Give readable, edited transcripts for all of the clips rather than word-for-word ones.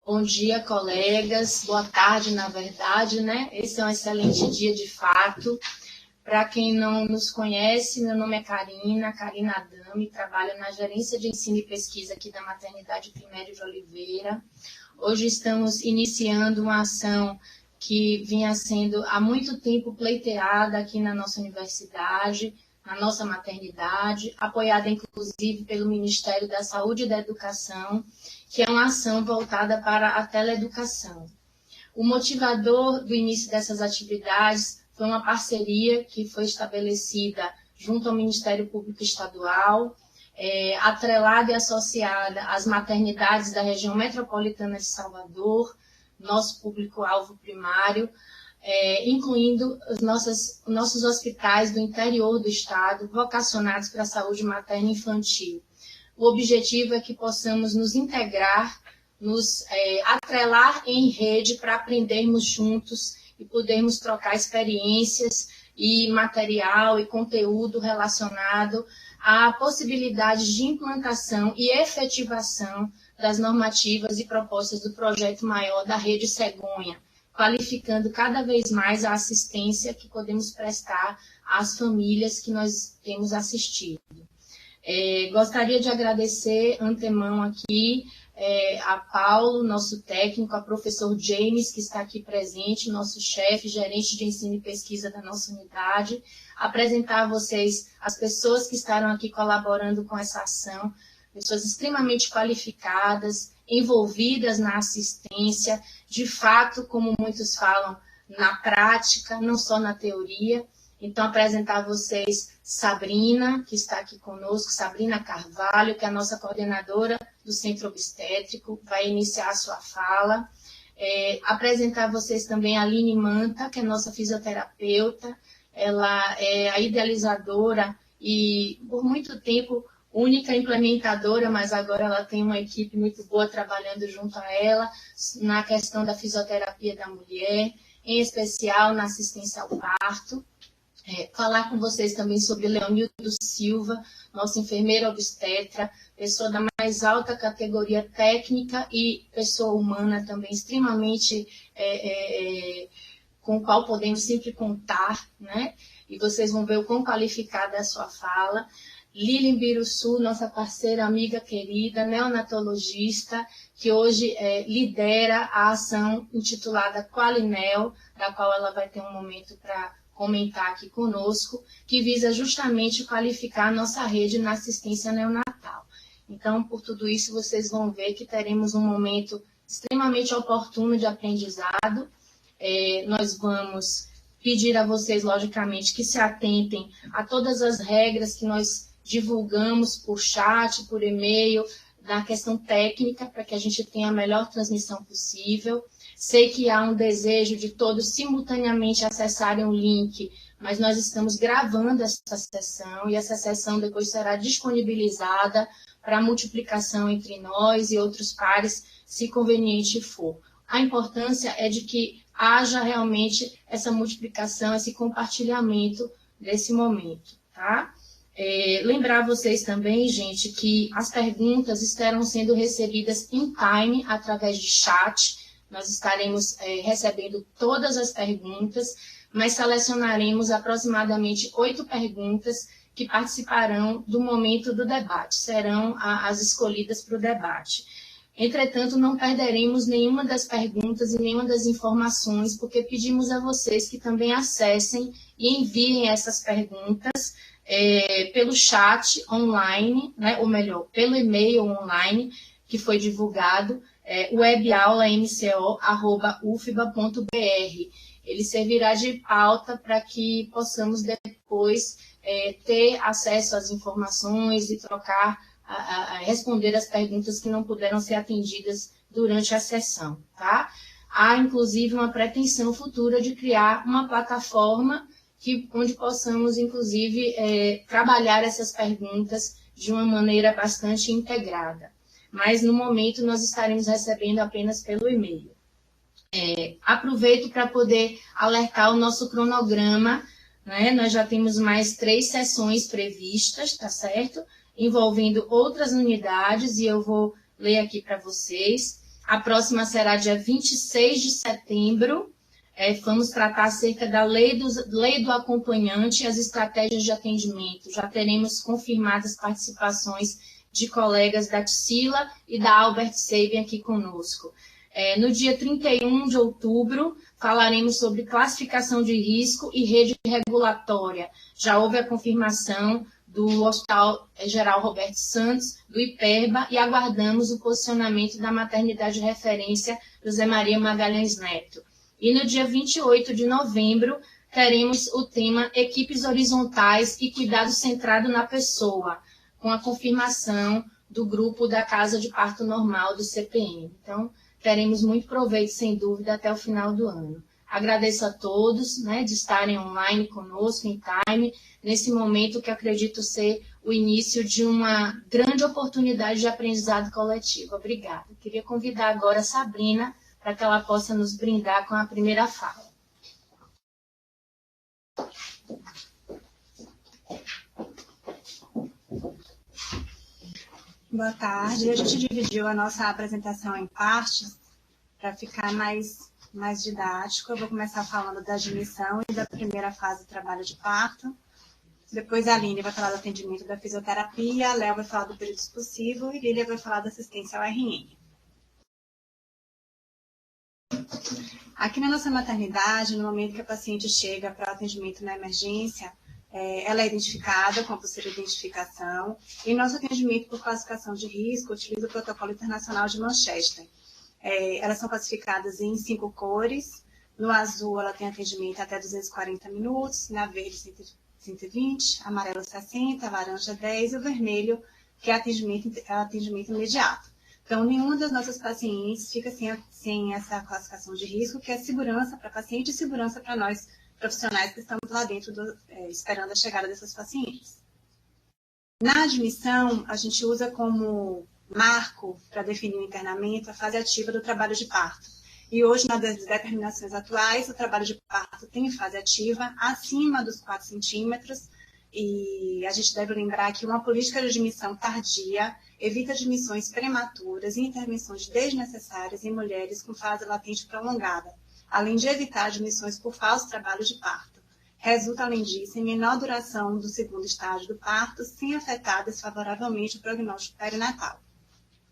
Bom dia, colegas. Boa tarde, na verdade, né? Esse é um excelente dia, de fato. Para quem não nos conhece, meu nome é Karina Adame, trabalho na Gerência de Ensino e Pesquisa aqui da Maternidade Primério de Oliveira. Hoje estamos iniciando uma ação que vinha sendo há muito tempo pleiteada aqui na nossa universidade, na nossa maternidade, apoiada inclusive pelo Ministério da Saúde e da Educação, que é uma ação voltada para a teleeducação. O motivador do início dessas atividades foi uma parceria que foi estabelecida junto ao Ministério Público Estadual, atrelada e associada às maternidades da região metropolitana de Salvador, nosso público-alvo primário, incluindo os nossos hospitais do interior do estado, vocacionados para a saúde materna e infantil. O objetivo é que possamos nos integrar, nos atrelar em rede para aprendermos juntos e podermos trocar experiências e material e conteúdo relacionado à possibilidade de implantação e efetivação das normativas e propostas do projeto maior da Rede Cegonha, qualificando cada vez mais a assistência que podemos prestar às famílias que nós temos assistido. Gostaria de agradecer antemão aqui a Paulo, nosso técnico, a professor James, que está aqui presente, nosso chefe, gerente de ensino e pesquisa da nossa unidade, apresentar a vocês as pessoas que estarão aqui colaborando com essa ação, pessoas extremamente qualificadas, envolvidas na assistência, de fato, como muitos falam, na prática, não só na teoria. Então, apresentar a vocês Sabrina, que está aqui conosco, Sabrina Carvalho, que é a nossa coordenadora do Centro Obstétrico, vai iniciar a sua fala. Apresentar a vocês também a Aline Manta, que é nossa fisioterapeuta, ela é a idealizadora e, por muito tempo, única implementadora, mas agora ela tem uma equipe muito boa trabalhando junto a ela na questão da fisioterapia da mulher, em especial na assistência ao parto. Falar com vocês também sobre Leonildo Silva, nosso enfermeiro obstetra, pessoa da mais alta categoria técnica e pessoa humana também extremamente com o qual podemos sempre contar, né? E vocês vão ver o quão qualificada é a sua fala. Lilian Biruçu, nossa parceira, amiga querida, neonatologista, que hoje lidera a ação intitulada Qualinel, da qual ela vai ter um momento para comentar aqui conosco, que visa justamente qualificar a nossa rede na assistência neonatal. Então, por tudo isso, vocês vão ver que teremos um momento extremamente oportuno de aprendizado. Nós vamos pedir a vocês, logicamente, que se atentem a todas as regras que nós divulgamos por chat, por e-mail, na questão técnica, para que a gente tenha a melhor transmissão possível. Sei que há um desejo de todos simultaneamente acessarem o link, mas nós estamos gravando essa sessão e essa sessão depois será disponibilizada para multiplicação entre nós e outros pares, se conveniente for. A importância é de que haja realmente essa multiplicação, esse compartilhamento desse momento, tá? Lembrar vocês também, gente, que as perguntas estarão sendo recebidas em time através de chat. Nós estaremos recebendo todas as perguntas, mas selecionaremos aproximadamente 8 perguntas que participarão do momento do debate, serão as escolhidas para o debate. Entretanto, não perderemos nenhuma das perguntas e nenhuma das informações, porque pedimos a vocês que também acessem e enviem essas perguntas pelo chat online, né, ou melhor, pelo e-mail online que foi divulgado, webaula.mco@ufba.br. Ele servirá de pauta para que possamos depois ter acesso às informações e trocar, responder as perguntas que não puderam ser atendidas durante a sessão, tá? Há, inclusive, uma pretensão futura de criar uma plataforma onde possamos, inclusive, trabalhar essas perguntas de uma maneira bastante integrada. Mas, no momento, nós estaremos recebendo apenas pelo e-mail. Aproveito para poder alertar o nosso cronograma, né? Nós já temos mais 3 sessões previstas, tá certo? Envolvendo outras unidades, e eu vou ler aqui para vocês. A próxima será dia 26 de setembro. Vamos tratar acerca da lei do acompanhante e as estratégias de atendimento. Já teremos confirmadas participações de colegas da Tsila e da Albert Sabin aqui conosco. No dia 31 de outubro, falaremos sobre classificação de risco e rede regulatória. Já houve a confirmação do Hospital Geral Roberto Santos, do IPERBA, e aguardamos o posicionamento da maternidade de referência José Maria Magalhães Neto. E no dia 28 de novembro, teremos o tema Equipes Horizontais e Cuidado Centrado na Pessoa, com a confirmação do grupo da Casa de Parto Normal do CPM. Então, teremos muito proveito, sem dúvida, até o final do ano. Agradeço a todos, de estarem online conosco, em time, nesse momento que acredito ser o início de uma grande oportunidade de aprendizado coletivo. Obrigada. Queria convidar agora a Sabrina para que ela possa nos brindar com a primeira fala. Boa tarde. A gente dividiu a nossa apresentação em partes para ficar mais didático. Eu vou começar falando da admissão e da primeira fase do trabalho de parto. Depois a Aline vai falar do atendimento da fisioterapia, a Léo vai falar do período expulsivo e Lília vai falar da assistência ao RN. Aqui na nossa maternidade, no momento que a paciente chega para o atendimento na emergência, ela é identificada com a possível identificação e nosso atendimento por classificação de risco utiliza o protocolo internacional de Manchester. Elas são classificadas em 5 cores. No azul, ela tem atendimento até 240 minutos, na verde, 120, amarelo, 60, laranja, 10 e o vermelho, que é atendimento imediato. Então, nenhuma das nossas pacientes fica sem essa classificação de risco, que é segurança para a paciente e segurança para nós, profissionais que estamos lá dentro, esperando a chegada dessas pacientes. Na admissão, a gente usa como marco para definir o internamento a fase ativa do trabalho de parto. E hoje, nas determinações atuais, o trabalho de parto tem fase ativa acima dos 4 centímetros, e a gente deve lembrar que uma política de admissão tardia evita admissões prematuras e intervenções desnecessárias em mulheres com fase latente prolongada, além de evitar admissões por falso trabalho de parto. Resulta, além disso, em menor duração do segundo estágio do parto, sem afetar desfavoravelmente o prognóstico perinatal.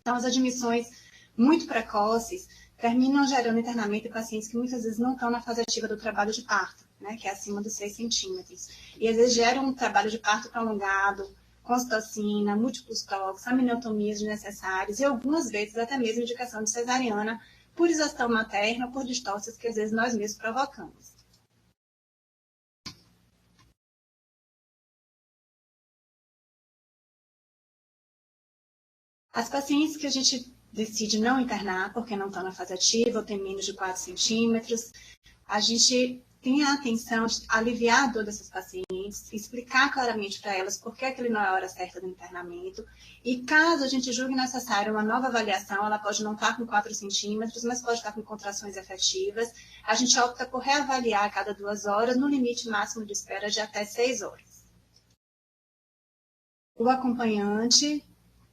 Então, as admissões muito precoces terminam gerando internamento em pacientes que muitas vezes não estão na fase ativa do trabalho de parto, que é acima dos 6 centímetros. E às vezes geram um trabalho de parto prolongado, com citocina, múltiplos toques, amniotomias desnecessárias e algumas vezes até mesmo indicação de cesariana por exaustão materna ou por distócias que às vezes nós mesmos provocamos. As pacientes que a gente decide não internar porque não estão na fase ativa ou tem menos de 4 centímetros, a gente tem a atenção de aliviar a dor dessas pacientes, explicar claramente para elas por que aquele não é a hora certa do internamento, e caso a gente julgue necessário uma nova avaliação, ela pode não estar com 4 centímetros, mas pode estar com contrações efetivas, a gente opta por reavaliar a cada 2 horas, no limite máximo de espera de até 6 horas. O acompanhante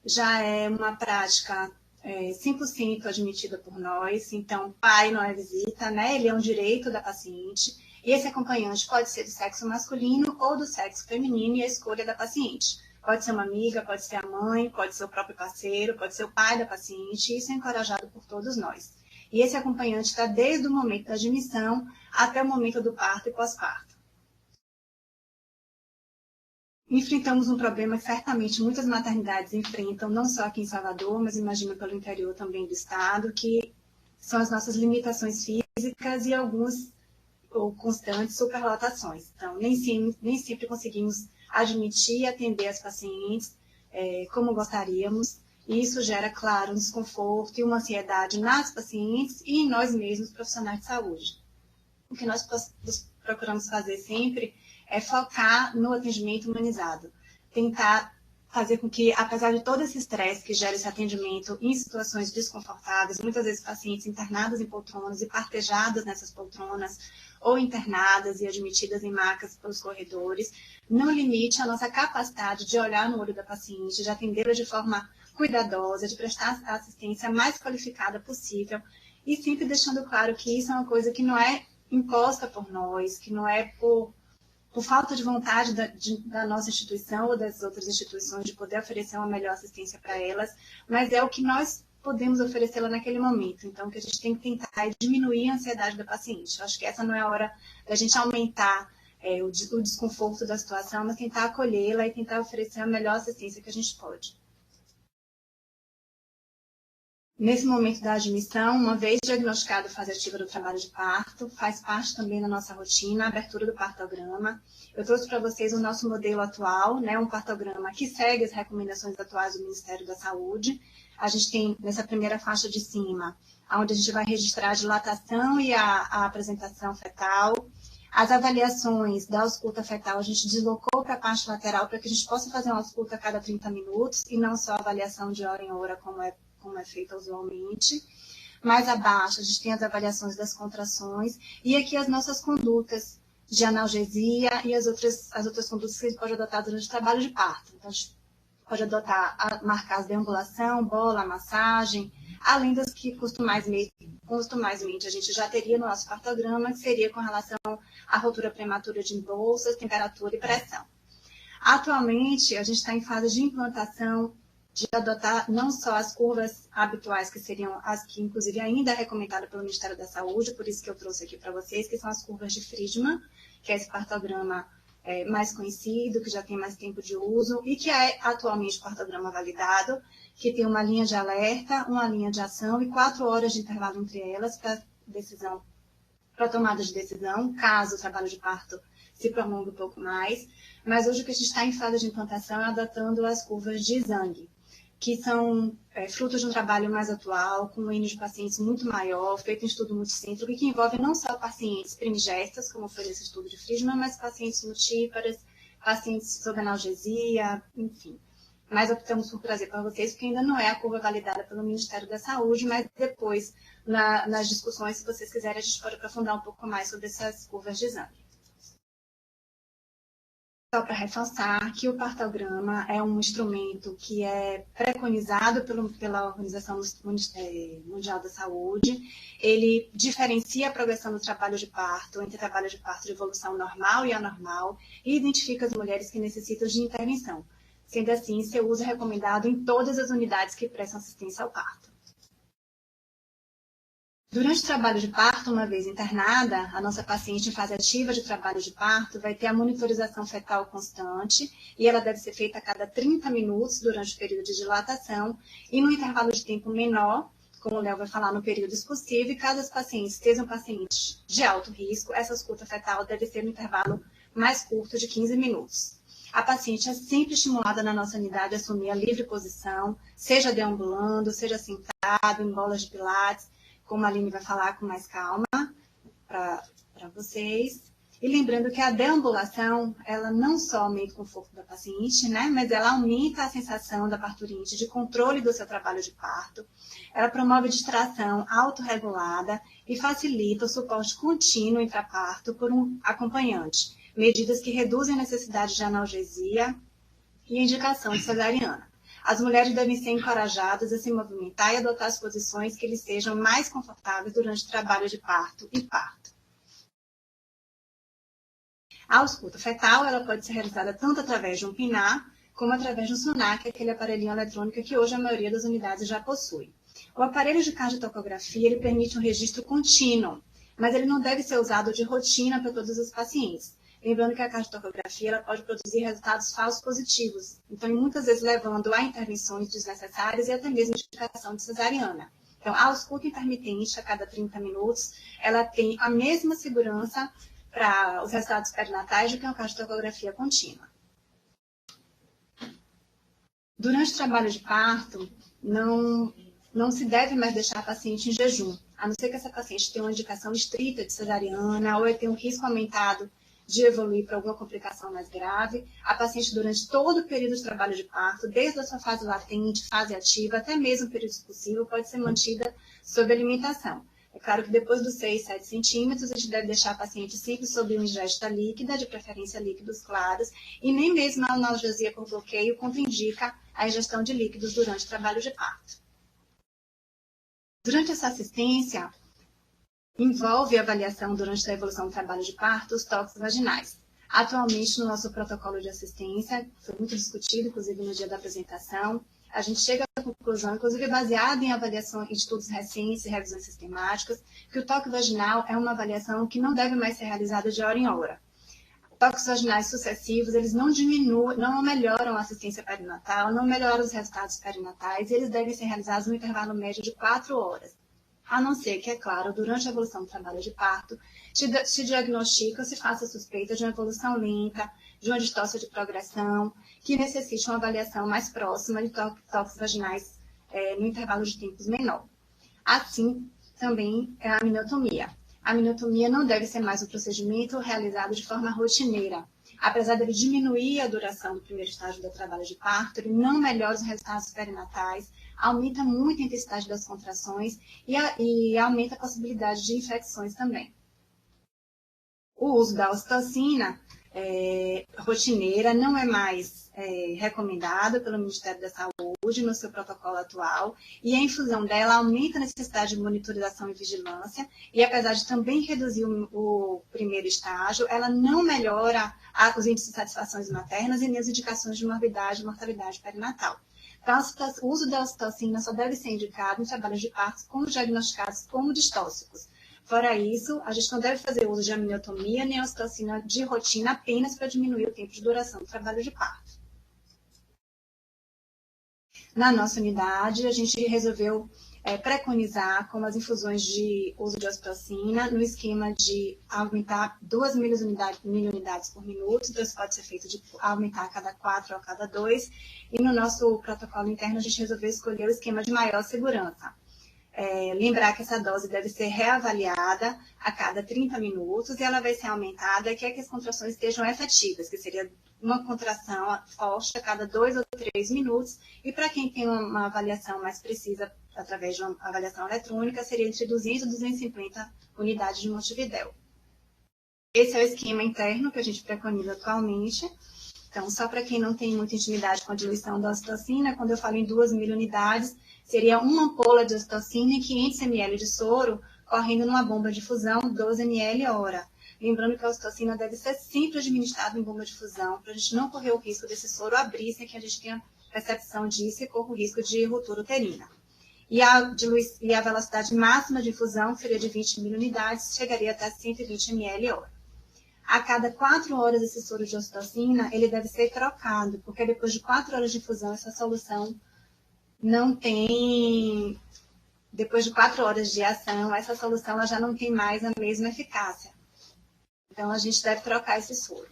já é uma prática 100% admitida por nós, então pai não é visita, ele é um direito da paciente, e esse acompanhante pode ser do sexo masculino ou do sexo feminino, e a escolha da paciente. Pode ser uma amiga, pode ser a mãe, pode ser o próprio parceiro, pode ser o pai da paciente, e isso é encorajado por todos nós. E esse acompanhante está desde o momento da admissão até o momento do parto e pós-parto. Enfrentamos um problema que certamente muitas maternidades enfrentam, não só aqui em Salvador, mas imagino pelo interior também do estado, que são as nossas limitações físicas e algumas ou constantes superlotações. Então, nem sempre conseguimos admitir e atender as pacientes como gostaríamos, e isso gera, claro, um desconforto e uma ansiedade nas pacientes e em nós mesmos, profissionais de saúde. O que nós procuramos fazer sempre é focar no atendimento humanizado. Tentar fazer com que, apesar de todo esse estresse que gera esse atendimento em situações desconfortáveis, muitas vezes pacientes internadas em poltronas e partejadas nessas poltronas, ou internadas e admitidas em macas pelos corredores, não limite a nossa capacidade de olhar no olho da paciente, de atendê-la de forma cuidadosa, de prestar a assistência mais qualificada possível e sempre deixando claro que isso é uma coisa que não é imposta por nós, que não é por falta de vontade da nossa instituição ou das outras instituições de poder oferecer uma melhor assistência para elas, mas é o que nós podemos oferecê-la naquele momento. Então, o que a gente tem que tentar é diminuir a ansiedade da paciente. Eu acho que essa não é a hora da gente aumentar o desconforto da situação, mas tentar acolhê-la e tentar oferecer a melhor assistência que a gente pode. Nesse momento da admissão, uma vez diagnosticada a fase ativa do trabalho de parto, faz parte também da nossa rotina a abertura do partograma. Eu trouxe para vocês o nosso modelo atual, né, um partograma que segue as recomendações atuais do Ministério da Saúde. A gente tem nessa primeira faixa de cima, onde a gente vai registrar a dilatação e a apresentação fetal. As avaliações da ausculta fetal a gente deslocou para a parte lateral para que a gente possa fazer uma ausculta a cada 30 minutos e não só a avaliação de hora em hora, como é feita usualmente. Mais abaixo, a gente tem as avaliações das contrações e aqui as nossas condutas de analgesia e as outras condutas que a gente pode adotar durante o trabalho de parto. Então, a gente pode adotar, marcar as deambulação, bola, massagem, além das que costumazmente a gente já teria no nosso partograma, que seria com relação à rotura prematura de bolsas, temperatura e pressão. Atualmente, a gente está em fase de implantação de adotar não só as curvas habituais, que seriam as que, inclusive, ainda é recomendada pelo Ministério da Saúde, por isso que eu trouxe aqui para vocês, que são as curvas de Friedman, que é esse partograma mais conhecido, que já tem mais tempo de uso e que é atualmente o partograma validado, que tem uma linha de alerta, uma linha de ação e 4 horas de intervalo entre elas para tomada de decisão, caso o trabalho de parto se prolongue um pouco mais. Mas hoje o que a gente está em fase de implantação é adotando as curvas de Zhang, que são frutos de um trabalho mais atual, com um N de pacientes muito maior, feito em estudo multicêntrico, que envolve não só pacientes primigestas, como foi esse estudo de Friedman, mas pacientes multíparas, pacientes sob analgesia, enfim. Mas optamos por trazer para vocês, porque ainda não é a curva validada pelo Ministério da Saúde, mas depois, nas discussões, se vocês quiserem, a gente pode aprofundar um pouco mais sobre essas curvas de exame. Só para reforçar que o partograma é um instrumento que é preconizado pela Organização Mundial da Saúde. Ele diferencia a progressão do trabalho de parto entre trabalho de parto de evolução normal e anormal e identifica as mulheres que necessitam de intervenção. Sendo assim, seu uso é recomendado em todas as unidades que prestam assistência ao parto. Durante o trabalho de parto, uma vez internada, a nossa paciente em fase ativa de trabalho de parto vai ter a monitorização fetal constante e ela deve ser feita a cada 30 minutos durante o período de dilatação e no intervalo de tempo menor, como o Léo vai falar, no período expulsivo, e caso as pacientes sejam pacientes de alto risco, essa ausculta fetal deve ser no intervalo mais curto de 15 minutos. A paciente é sempre estimulada na nossa unidade a assumir a livre posição, seja deambulando, seja sentado, em bolas de pilates, como a Aline vai falar com mais calma para vocês. E lembrando que a deambulação, ela não só aumenta o conforto da paciente, né, mas ela aumenta a sensação da parturiente de controle do seu trabalho de parto. Ela promove distração autorregulada e facilita o suporte contínuo intraparto por um acompanhante. Medidas que reduzem a necessidade de analgesia e a indicação de cesariana. As mulheres devem ser encorajadas a se movimentar e adotar as posições que lhes sejam mais confortáveis durante o trabalho de parto e parto. A ausculta fetal ela pode ser realizada tanto através de um PINAR, como através de um SONAR, que é aquele aparelhinho eletrônico que hoje a maioria das unidades já possui. O aparelho de cardiotocografia ele permite um registro contínuo, mas ele não deve ser usado de rotina para todos os pacientes. Lembrando que a cardiotocografia ela pode produzir resultados falsos positivos, então muitas vezes levando a intervenções desnecessárias e até mesmo indicação de cesariana. Então, a ausculta intermitente a cada 30 minutos, ela tem a mesma segurança para os resultados perinatais do que a cardiotocografia contínua. Durante o trabalho de parto, não se deve mais deixar a paciente em jejum, a não ser que essa paciente tenha uma indicação estrita de cesariana ou tenha um risco aumentado de evoluir para alguma complicação mais grave. A paciente, durante todo o período de trabalho de parto, desde a sua fase latente, fase ativa, até mesmo o período expulsivo, pode ser mantida sob alimentação. É claro que depois dos 6, 7 centímetros, a gente deve deixar a paciente sempre sob uma ingesta líquida, de preferência líquidos claros, e nem mesmo a analgesia por bloqueio contraindica a ingestão de líquidos durante o trabalho de parto. Durante essa assistência, envolve a avaliação durante a evolução do trabalho de parto, os toques vaginais. Atualmente, no nosso protocolo de assistência, foi muito discutido, inclusive no dia da apresentação, a gente chega à conclusão, inclusive baseada em avaliação em estudos recentes e revisões sistemáticas, que o toque vaginal é uma avaliação que não deve mais ser realizada de hora em hora. Toques vaginais sucessivos, eles não diminuem, não melhoram a assistência perinatal, não melhoram os resultados perinatais, e eles devem ser realizados no intervalo médio de 4 horas. A não ser que, é claro, durante a evolução do trabalho de parto, se diagnostica ou se faça suspeita de uma evolução lenta, de uma distócia de progressão, que necessite uma avaliação mais próxima de toques vaginais no intervalo de tempos menor. Assim, também é a amniotomia. A amniotomia não deve ser mais um procedimento realizado de forma rotineira. Apesar dele diminuir a duração do primeiro estágio do trabalho de parto, ele não melhora os resultados perinatais, aumenta muito a intensidade das contrações e aumenta a possibilidade de infecções também. O uso da ocitocina rotineira não é mais recomendado pelo Ministério da Saúde no seu protocolo atual, e a infusão dela aumenta a necessidade de monitorização e vigilância, e apesar de também reduzir o primeiro estágio, ela não melhora os índices de satisfações maternas e nem as indicações de morbidade e mortalidade perinatal. Então, o uso da ocitocina só deve ser indicado em trabalhos de parto como diagnosticados como distóxicos. Fora isso, a gente não deve fazer uso de amniotomia nem ocitocina de rotina apenas para diminuir o tempo de duração do trabalho de parto. Na nossa unidade, a gente resolveu preconizar como as infusões de uso de ocitocina no esquema de aumentar 2 mil unidades por minuto, então isso pode ser feito de aumentar a cada 4 ou a cada 2, e no nosso protocolo interno a gente resolveu escolher o esquema de maior segurança. Lembrar que essa dose deve ser reavaliada a cada 30 minutos e ela vai ser aumentada que as contrações estejam efetivas, que seria uma contração forte a cada 2 ou 3 minutos, e para quem tem uma avaliação mais precisa através de uma avaliação eletrônica, seria entre 200 e 250 unidades de Montevidéu. Esse é o esquema interno que a gente preconiza atualmente. Então, só para quem não tem muita intimidade com a diluição da ocitocina, quando eu falo em 2 mil unidades, seria uma ampola de ocitocina e 500 ml de soro correndo numa bomba de fusão 12 ml hora. Lembrando que a ocitocina deve ser sempre administrada em bomba de fusão, para a gente não correr o risco desse soro abrir sem que a gente tenha percepção disso e corra o risco de ruptura uterina. E a velocidade máxima de infusão seria de 20 mil unidades, chegaria até 120 ml hora. A cada 4 horas esse soro de ocitocina, ele deve ser trocado, porque depois de 4 horas de infusão, essa solução não tem... Depois de 4 horas de ação, essa solução ela já não tem mais a mesma eficácia. Então, a gente deve trocar esse soro.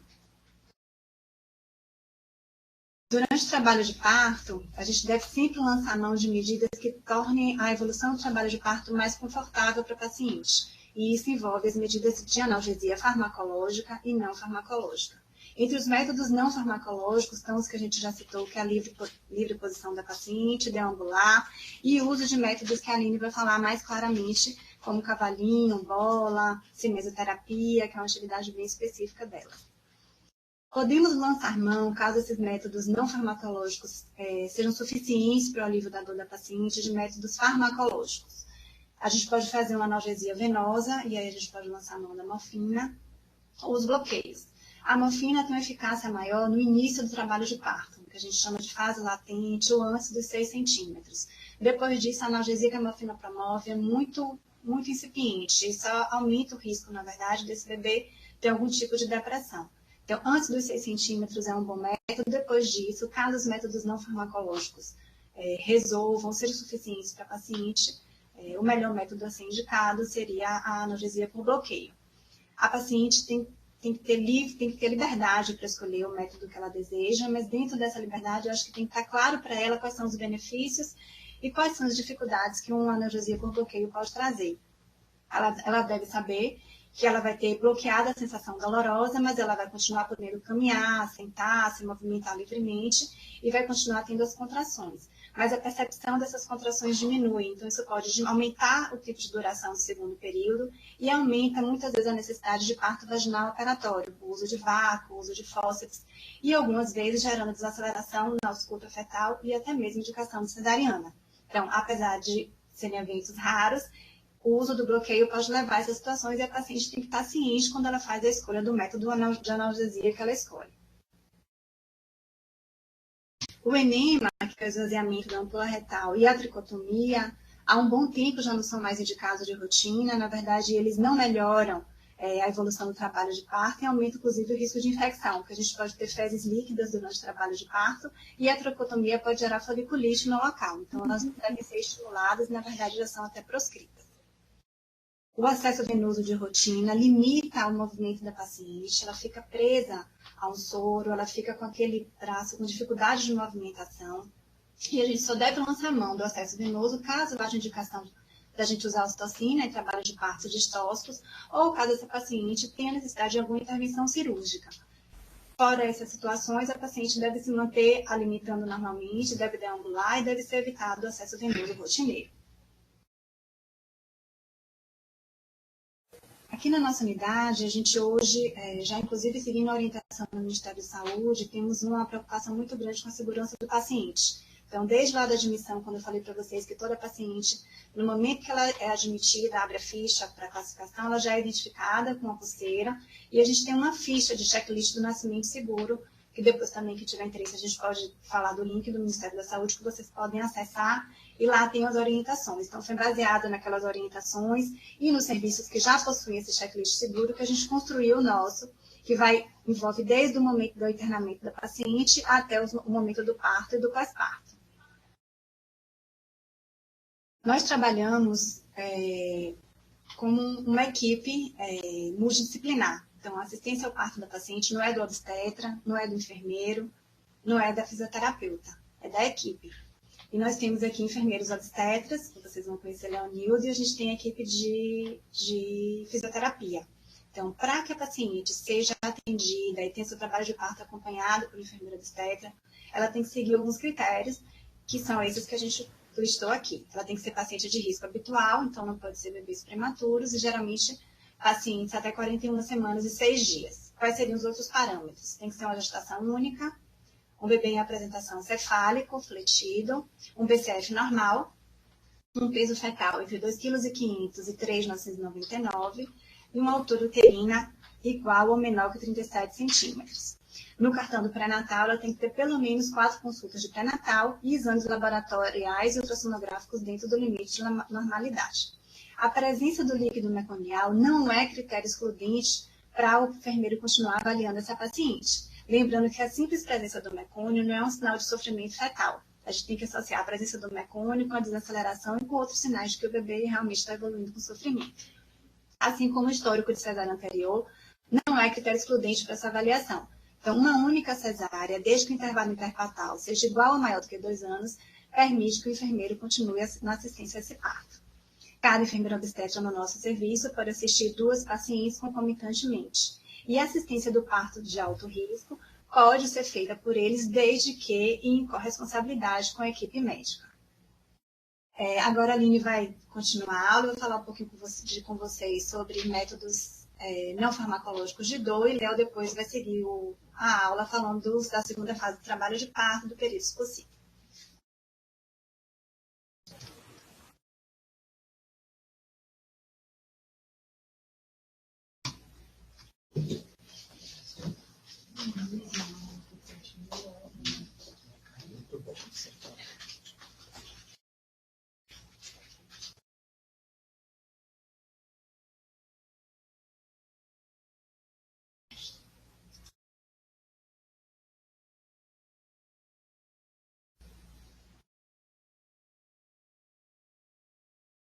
Durante o trabalho de parto, a gente deve sempre lançar mão de medidas que tornem a evolução do trabalho de parto mais confortável para o paciente. E isso envolve as medidas de analgesia farmacológica e não farmacológica. Entre os métodos não farmacológicos estão os que a gente já citou, que é a livre posição da paciente, deambular, e o uso de métodos que a Aline vai falar mais claramente, como cavalinho, bola, cinesioterapia, que é uma atividade bem específica dela. Podemos lançar mão, caso esses métodos não farmacológicos sejam suficientes para o alívio da dor da paciente, de métodos farmacológicos. A gente pode fazer uma analgesia venosa, e aí a gente pode lançar mão da morfina, ou os bloqueios. A morfina tem uma eficácia maior no início do trabalho de parto, que a gente chama de fase latente ou antes dos 6 centímetros. Depois disso, a analgesia que a morfina promove é muito incipiente e só aumenta o risco, na verdade, desse bebê ter algum tipo de depressão. Então, antes dos 6 centímetros é um bom método. Depois disso, caso os métodos não farmacológicos resolvam, sejam suficientes para a paciente, o melhor método a ser indicado seria a analgesia por bloqueio. A paciente tem que ter liberdade para escolher o método que ela deseja, mas dentro dessa liberdade, eu acho que tem que estar claro para ela quais são os benefícios e quais são as dificuldades que uma analgesia por bloqueio pode trazer. Ela deve saber que ela vai ter bloqueada a sensação dolorosa, mas ela vai continuar podendo caminhar, sentar, se movimentar livremente e vai continuar tendo as contrações. mas a percepção dessas contrações diminui. Então, isso pode aumentar o tempo de duração do segundo período e aumenta, muitas vezes, a necessidade de parto vaginal operatório, o uso de vácuo, o uso de fórceps, e algumas vezes gerando desaceleração na ausculta fetal e até mesmo indicação de cesariana. Então, apesar de serem eventos raros, o uso do bloqueio pode levar a essas situações e a paciente tem que estar ciente quando ela faz a escolha do método de analgesia que ela escolhe. O enema, que é o esvaziamento da ampola retal, e a tricotomia, há um bom tempo já não são mais indicados de rotina. Na verdade, eles não melhoram a evolução do trabalho de parto e aumentam, inclusive, o risco de infecção, porque a gente pode ter fezes líquidas durante o trabalho de parto e a tricotomia pode gerar foliculite no local. Então, elas devem ser estimuladas e, na verdade, já são até proscritas. O acesso venoso de rotina limita o movimento da paciente, ela fica presa a um soro, ela fica com aquele braço com dificuldade de movimentação. E a gente só deve lançar mão do acesso venoso caso haja indicação da gente usar ocitocina em trabalho de partos distóxicos ou caso essa paciente tenha necessidade de alguma intervenção cirúrgica. Fora essas situações, a paciente deve se manter alimentando normalmente, deve deambular e deve ser evitado o acesso venoso rotineiro. Aqui na nossa unidade, a gente hoje, já inclusive seguindo a orientação do Ministério da Saúde, temos uma preocupação muito grande com a segurança do paciente. Então, desde lá da admissão, quando eu falei para vocês que toda paciente, no momento que ela é admitida, abre a ficha para classificação, ela já é identificada com a pulseira e a gente tem uma ficha de checklist do nascimento seguro, que depois também, que tiver interesse, a gente pode falar do link do Ministério da Saúde, que vocês podem acessar, e lá tem as orientações. Então, foi baseado naquelas orientações e nos serviços que já possuem esse checklist seguro que a gente construiu o nosso, que envolve desde o momento do internamento da paciente até o momento do parto e do pós-parto. Nós trabalhamos como uma equipe multidisciplinar. Então, a assistência ao parto da paciente não é do obstetra, não é do enfermeiro, não é da fisioterapeuta, é da equipe. E nós temos aqui enfermeiros obstetras, que vocês vão conhecer Leonildo, e a gente tem a equipe de fisioterapia. Então, para que a paciente seja atendida e tenha seu trabalho de parto acompanhado por enfermeira obstetra, ela tem que seguir alguns critérios, que são esses que a gente listou aqui. Ela tem que ser paciente de risco habitual, então não pode ser bebês prematuros, e geralmente pacientes até 41 semanas e 6 dias. Quais seriam os outros parâmetros? Tem que ser uma gestação única, um bebê em apresentação cefálico, fletido, um BCF normal, um peso fetal entre 2,5 kg e 3,999 e uma altura uterina igual ou menor que 37 centímetros. No cartão do pré-natal, ela tem que ter pelo menos 4 consultas de pré-natal e exames laboratoriais e ultrassonográficos dentro do limite de normalidade. A presença do líquido meconial não é critério excludente para o enfermeiro continuar avaliando essa paciente. Lembrando que a simples presença do mecônio não é um sinal de sofrimento fetal. A gente tem que associar a presença do mecônio com a desaceleração e com outros sinais de que o bebê realmente está evoluindo com sofrimento. Assim como o histórico de cesárea anterior não é critério excludente para essa avaliação. Então, uma única cesárea, desde que o intervalo interpartal seja igual ou maior do que 2 anos, permite que o enfermeiro continue na assistência a esse parto. Cada enfermeira obstetra no nosso serviço pode assistir 2 pacientes concomitantemente. E a assistência do parto de alto risco pode ser feita por eles desde que em corresponsabilidade com a equipe médica. Agora a Aline vai continuar a aula, eu vou falar um pouquinho com vocês sobre métodos não farmacológicos de dor e Léo depois vai seguir a aula falando da segunda fase do trabalho de parto do período expulsivo.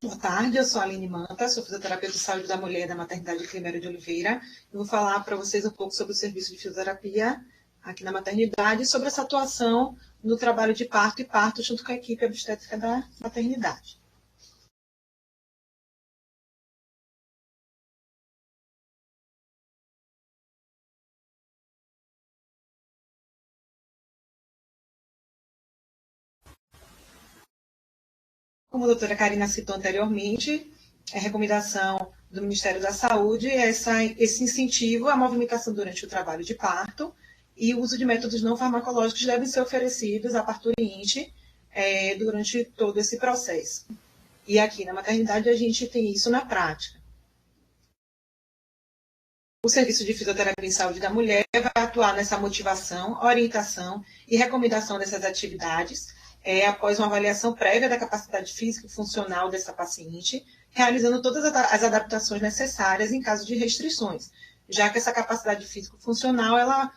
Boa tarde, eu sou a Aline Manta, sou fisioterapeuta de saúde da mulher da maternidade Climério de Oliveira. Eu vou falar para vocês um pouco sobre o serviço de fisioterapia aqui na maternidade e sobre essa atuação no trabalho de parto e parto junto com a equipe obstétrica da maternidade. como a doutora Karina citou anteriormente, a recomendação do Ministério da Saúde é esse incentivo à movimentação durante o trabalho de parto, e o uso de métodos não farmacológicos devem ser oferecidos à parturiente durante todo esse processo. E aqui na maternidade a gente tem isso na prática. O Serviço de Fisioterapia em Saúde da Mulher vai atuar nessa motivação, orientação e recomendação dessas atividades, após uma avaliação prévia da capacidade física e funcional dessa paciente, realizando todas as adaptações necessárias em caso de restrições, já que essa capacidade físico-funcional ela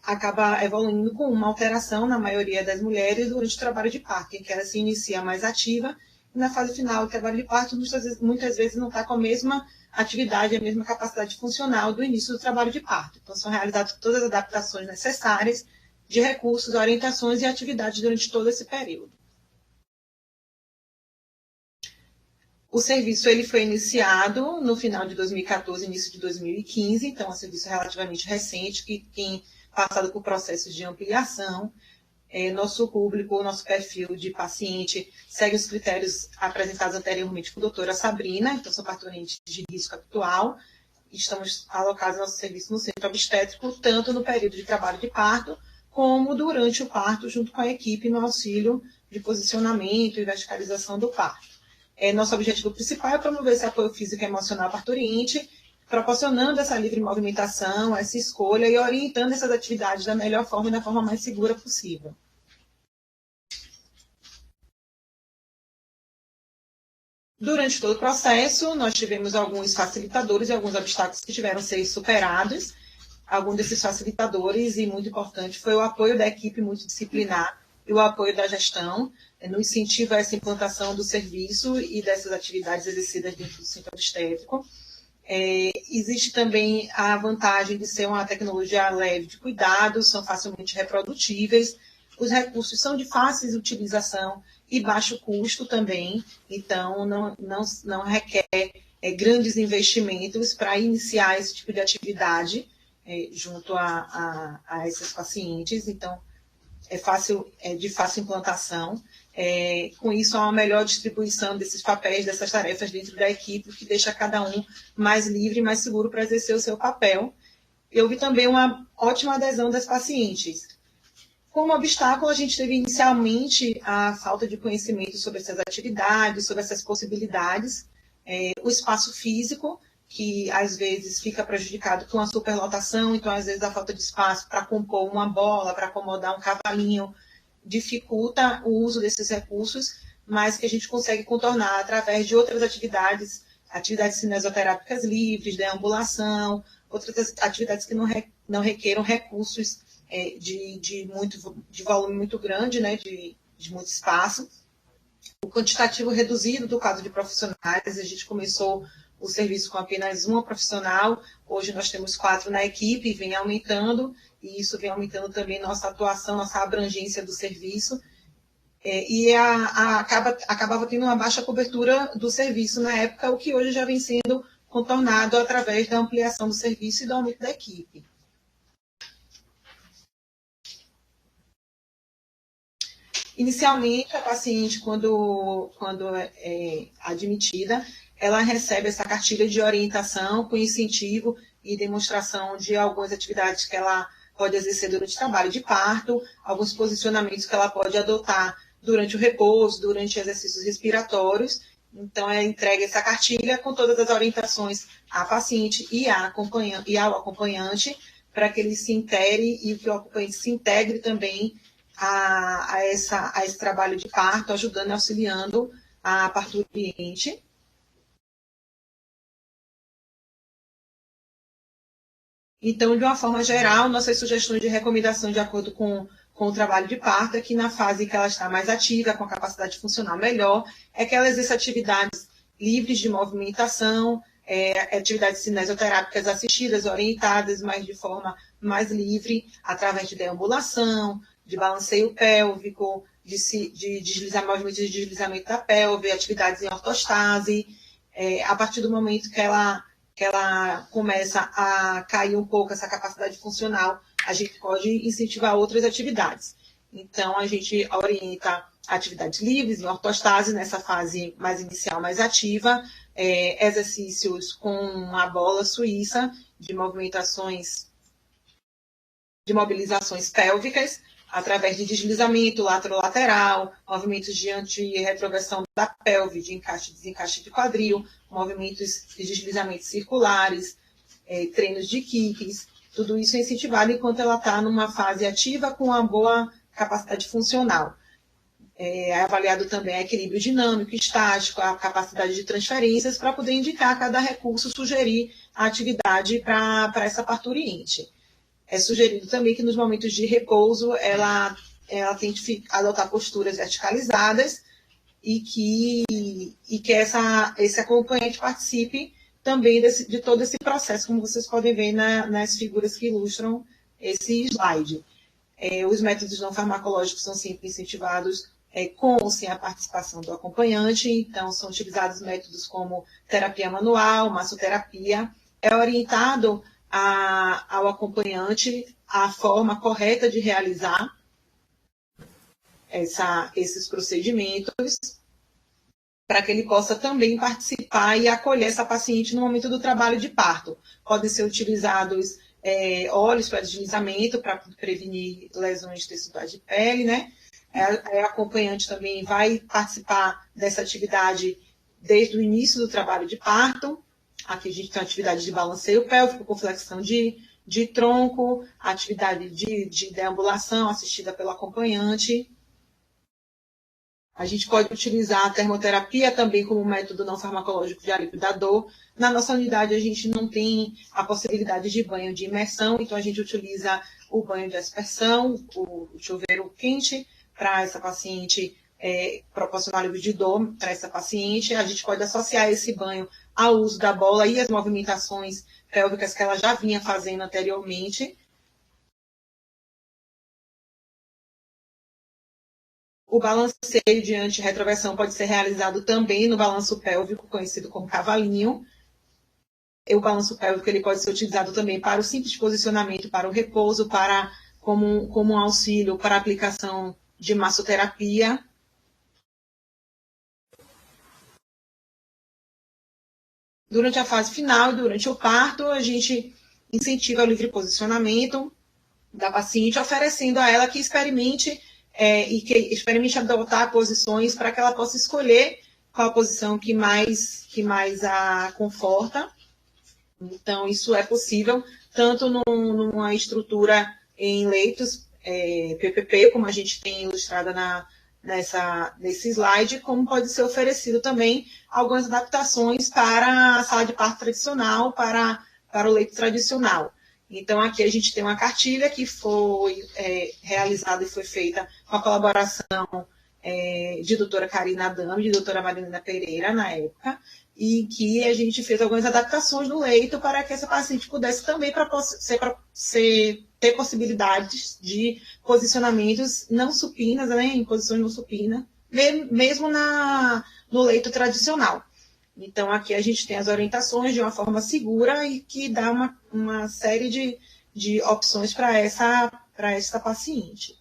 acaba evoluindo com uma alteração na maioria das mulheres durante o trabalho de parto, em que ela se inicia mais ativa e na fase final do trabalho de parto muitas vezes não está com a mesma atividade, a mesma capacidade funcional do início do trabalho de parto. Então, são realizadas todas as adaptações necessárias de recursos, orientações e atividades durante todo esse período. O serviço ele foi iniciado no final de 2014, início de 2015, então é um serviço relativamente recente, que tem passado por processos de ampliação. Nosso público, nosso perfil de paciente segue os critérios apresentados anteriormente por doutora Sabrina, então são parturientes de risco atual. Estamos alocados nosso serviço no centro obstétrico, tanto no período de trabalho de parto, como durante o parto, junto com a equipe no auxílio de posicionamento e verticalização do parto. Nosso objetivo principal é promover esse apoio físico e emocional à parturiente, proporcionando essa livre movimentação, essa escolha e orientando essas atividades da melhor forma e da forma mais segura possível. Durante todo o processo, nós tivemos alguns facilitadores e alguns obstáculos que tiveram que ser superados. Algum desses facilitadores, e muito importante, foi o apoio da equipe multidisciplinar e o apoio da gestão, no incentivo a essa implantação do serviço e dessas atividades exercidas dentro do centro obstétrico. Existe também a vantagem de ser uma tecnologia leve de cuidados, são facilmente reprodutíveis, os recursos são de fácil utilização e baixo custo também, então não requer grandes investimentos para iniciar esse tipo de atividade junto a esses pacientes, então é de fácil implantação. Com isso, há uma melhor distribuição desses papéis, dessas tarefas dentro da equipe, que deixa cada um mais livre e mais seguro para exercer o seu papel. Eu vi também uma ótima adesão das pacientes. Como obstáculo, a gente teve inicialmente a falta de conhecimento sobre essas atividades, sobre essas possibilidades, o espaço físico, que às vezes fica prejudicado com a superlotação, então às vezes a falta de espaço para compor uma bola, para acomodar um cavalinho, dificulta o uso desses recursos, mas que a gente consegue contornar através de outras atividades cinesioterápicas livres, deambulação, outras atividades que não requeram recursos de volume muito grande, né, de muito espaço. O quantitativo reduzido do quadro de profissionais, a gente começou o serviço com apenas uma profissional, hoje nós temos 4 na equipe, vem aumentando, e isso vem aumentando também nossa atuação, nossa abrangência do serviço, acabava tendo uma baixa cobertura do serviço na época, o que hoje já vem sendo contornado através da ampliação do serviço e do aumento da equipe. Inicialmente, a paciente, quando é admitida, ela recebe essa cartilha de orientação com incentivo e demonstração de algumas atividades que ela pode exercer durante o trabalho de parto, alguns posicionamentos que ela pode adotar durante o repouso, durante exercícios respiratórios. Então, ela entrega essa cartilha com todas as orientações à paciente e ao acompanhante, para que ele se intere e que o acompanhante se integre também a esse trabalho de parto, ajudando e auxiliando a parturiente. Então, de uma forma geral, nossas sugestões de recomendação de acordo com o trabalho de parto é que na fase que ela está mais ativa, com a capacidade funcional melhor, é que ela exerça atividades livres de movimentação, atividades cinesioterápicas assistidas, orientadas, mas de forma mais livre, através de deambulação, de balanceio pélvico, movimentos de deslizamento da pelve, atividades em ortostase. A partir do momento que ela começa a cair um pouco essa capacidade funcional, a gente pode incentivar outras atividades. Então, a gente orienta atividades livres, em ortostase, nessa fase mais inicial, mais ativa, exercícios com a bola suíça, de movimentações, de mobilizações pélvicas, através de deslizamento lateral, movimentos de anti-retroversão da pelve, de encaixe e desencaixe de quadril, movimentos de deslizamentos circulares, treinos de kicks, tudo isso é incentivado enquanto ela está numa fase ativa com uma boa capacidade funcional. É avaliado também o equilíbrio dinâmico, estático, a capacidade de transferências, para poder indicar a cada recurso, sugerir a atividade para essa parturiente. É sugerido também que nos momentos de repouso ela tente adotar posturas verticalizadas e que esse acompanhante participe também de todo esse processo, como vocês podem ver nas figuras que ilustram esse slide. Os métodos não farmacológicos são sempre incentivados com ou sem a participação do acompanhante, então são utilizados métodos como terapia manual, massoterapia. É orientado ao acompanhante a forma correta de realizar esses procedimentos, para que ele possa também participar e acolher essa paciente no momento do trabalho de parto. Podem ser utilizados óleos para deslizamento, para prevenir lesões teciduais de pele, né? A acompanhante também vai participar dessa atividade desde o início do trabalho de parto. Aqui a gente tem a atividade de balanceio pélvico com flexão de tronco, a atividade de deambulação assistida pelo acompanhante. A gente pode utilizar a termoterapia também como método não farmacológico de alívio da dor. Na nossa unidade, a gente não tem a possibilidade de banho de imersão, então a gente utiliza o banho de aspersão, o chuveiro quente, para essa paciente, proporcionar alívio de dor para essa paciente. A gente pode associar esse banho ao uso da bola e as movimentações pélvicas que ela já vinha fazendo anteriormente. O balanceio de anti-retroversão pode ser realizado também no balanço pélvico, conhecido como cavalinho. O balanço pélvico ele pode ser utilizado também para o simples posicionamento, para o repouso, como um auxílio para a aplicação de massoterapia. Durante a fase final e durante o parto, a gente incentiva o livre posicionamento da paciente, oferecendo a ela que experimente adotar posições para que ela possa escolher qual a posição que mais a conforta. Então, isso é possível tanto numa estrutura em leitos PPP, como a gente tem ilustrada nesse slide, como pode ser oferecido também algumas adaptações para a sala de parto tradicional, para o leito tradicional. Então, aqui a gente tem uma cartilha que foi realizada e foi feita com a colaboração de doutora Karina Adame, de doutora Marina Pereira, na época, e que a gente fez algumas adaptações no leito para que essa paciente pudesse também ter possibilidades de posicionamentos não supinas, né, em posições não supinas, mesmo no leito tradicional. Então, aqui a gente tem as orientações de uma forma segura e que dá uma série de opções para essa paciente.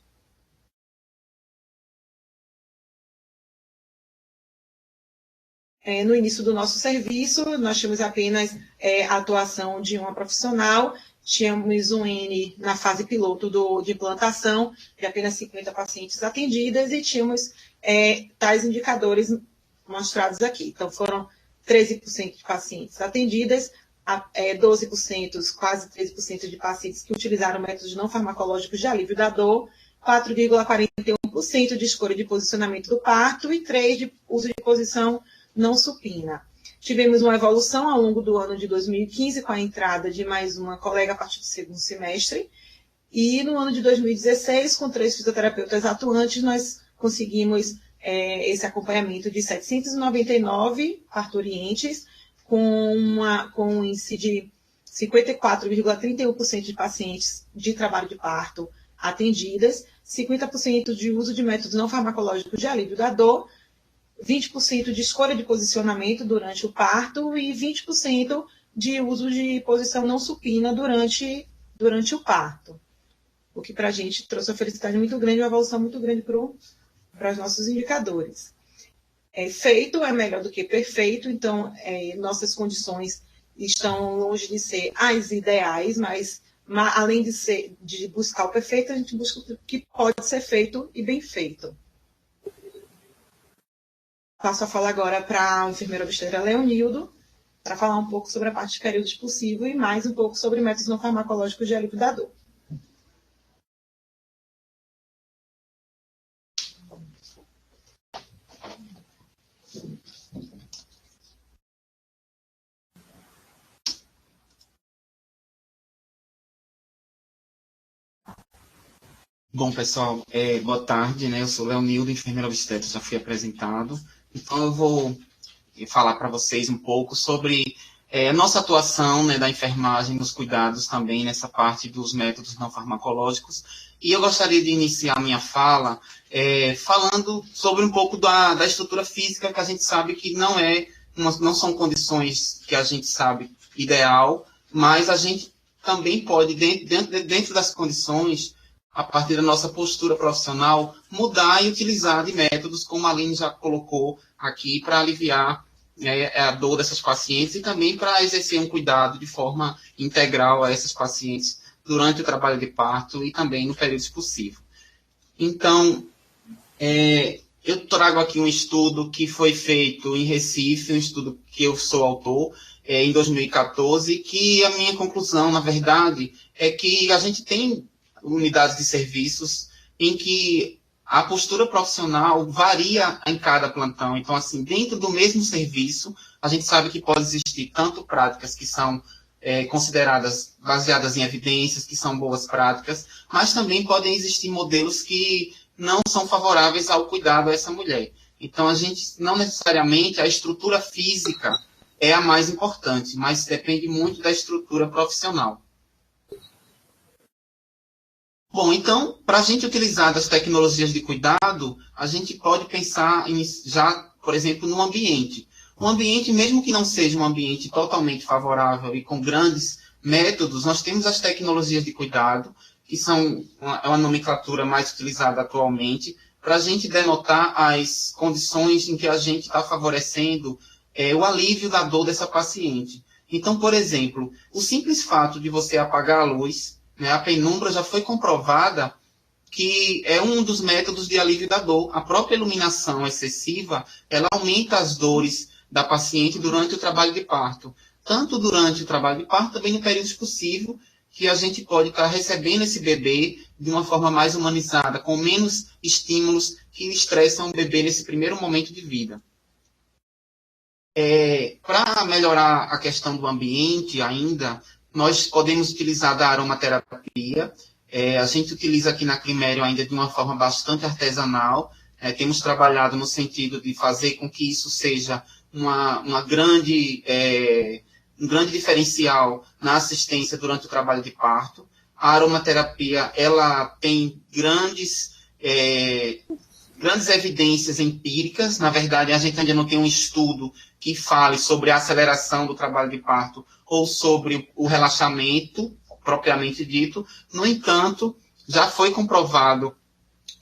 No início do nosso serviço, nós tínhamos apenas a atuação de uma profissional, tínhamos um N na fase piloto de implantação, de apenas 50 pacientes atendidas, e tínhamos tais indicadores mostrados aqui. Então, foram 13% de pacientes atendidas, 12%, quase 13% de pacientes que utilizaram métodos não farmacológicos de alívio da dor, 4,41% de escolha de posicionamento do parto e 3% de uso de posição não supina. Tivemos uma evolução ao longo do ano de 2015, com a entrada de mais uma colega a partir do segundo semestre, e no ano de 2016, com 3 fisioterapeutas atuantes, nós conseguimos esse acompanhamento de 799 parturientes, com um índice de 54,31% de pacientes de trabalho de parto atendidas, 50% de uso de métodos não farmacológicos de alívio da dor, 20% de escolha de posicionamento durante o parto e 20% de uso de posição não supina durante o parto. o que para a gente trouxe uma felicidade muito grande, uma evolução muito grande para os nossos indicadores. Feito é melhor do que perfeito, então nossas condições estão longe de ser as ideais, mas além de buscar o perfeito, a gente busca o que pode ser feito e bem feito. Passo a falar agora para o enfermeiro obstetra Leonildo, para falar um pouco sobre a parte de período expulsivo e mais um pouco sobre métodos não farmacológicos de alívio da dor. Bom, pessoal, boa tarde, né? Eu sou Leonildo, enfermeiro obstetra, já fui apresentado. Então, eu vou falar para vocês um pouco sobre a nossa atuação, né, da enfermagem nos cuidados também nessa parte dos métodos não farmacológicos. E eu gostaria de iniciar minha fala falando sobre um pouco da estrutura física, que a gente sabe que não são condições que a gente sabe ideal, mas a gente também pode, dentro das condições, a partir da nossa postura profissional, mudar e utilizar de métodos, como a Aline já colocou aqui, para aliviar a dor dessas pacientes e também para exercer um cuidado de forma integral a essas pacientes durante o trabalho de parto e também no período expulsivo. Então, eu trago aqui um estudo que foi feito em Recife, um estudo que eu sou autor, em 2014, que a minha conclusão, na verdade, é que a gente tem unidades de serviços em que a postura profissional varia em cada plantão. Então, assim, dentro do mesmo serviço, a gente sabe que pode existir tanto práticas que são consideradas baseadas em evidências, que são boas práticas, mas também podem existir modelos que não são favoráveis ao cuidado a essa mulher. Então, a gente, não necessariamente, a estrutura física é a mais importante, mas depende muito da estrutura profissional. Bom, então, para a gente utilizar das tecnologias de cuidado, a gente pode pensar já, por exemplo, no ambiente. Um ambiente, mesmo que não seja um ambiente totalmente favorável e com grandes métodos, nós temos as tecnologias de cuidado, que são uma nomenclatura mais utilizada atualmente, para a gente denotar as condições em que a gente está favorecendo o alívio da dor dessa paciente. Então, por exemplo, o simples fato de você apagar a luz, a penumbra já foi comprovada que é um dos métodos de alívio da dor. A própria iluminação excessiva, ela aumenta as dores da paciente durante o trabalho de parto. Tanto durante o trabalho de parto, também no período expulsivo, que a gente pode estar recebendo esse bebê de uma forma mais humanizada, com menos estímulos que estressam o bebê nesse primeiro momento de vida. Para melhorar a questão do ambiente ainda, nós podemos utilizar da aromaterapia. A gente utiliza aqui na Climério ainda de uma forma bastante artesanal. Temos trabalhado no sentido de fazer com que isso seja um grande diferencial na assistência durante o trabalho de parto. A aromaterapia, ela tem grandes evidências empíricas. Na verdade, a gente ainda não tem um estudo que fale sobre a aceleração do trabalho de parto ou sobre o relaxamento, propriamente dito. No entanto, já foi comprovado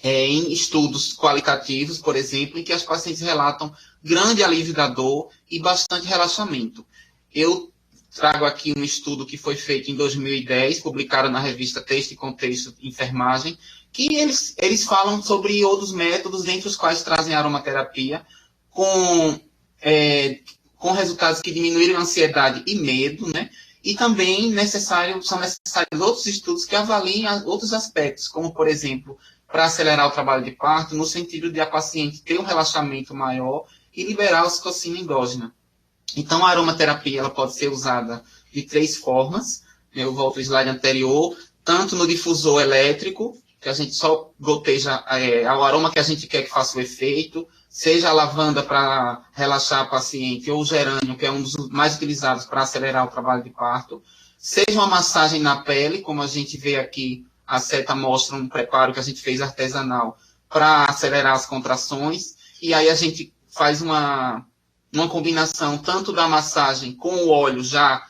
em estudos qualitativos, por exemplo, em que as pacientes relatam grande alívio da dor e bastante relaxamento. Eu trago aqui um estudo que foi feito em 2010, publicado na revista Texto e Contexto de Enfermagem, que eles falam sobre outros métodos, dentre os quais trazem a aromaterapia, com resultados que diminuíram a ansiedade e medo, né? E também são necessários outros estudos que avaliem outros aspectos, como, por exemplo, para acelerar o trabalho de parto, no sentido de a paciente ter um relaxamento maior e liberar a ocitocina endógena. Então, a aromaterapia ela pode ser usada de 3 formas. Eu volto ao slide anterior, tanto no difusor elétrico, que a gente só goteja o aroma que a gente quer que faça o efeito, seja a lavanda para relaxar a paciente, ou o gerânio, que é um dos mais utilizados para acelerar o trabalho de parto, seja uma massagem na pele, como a gente vê aqui, a seta mostra um preparo que a gente fez artesanal para acelerar as contrações, e aí a gente faz uma combinação tanto da massagem com o óleo já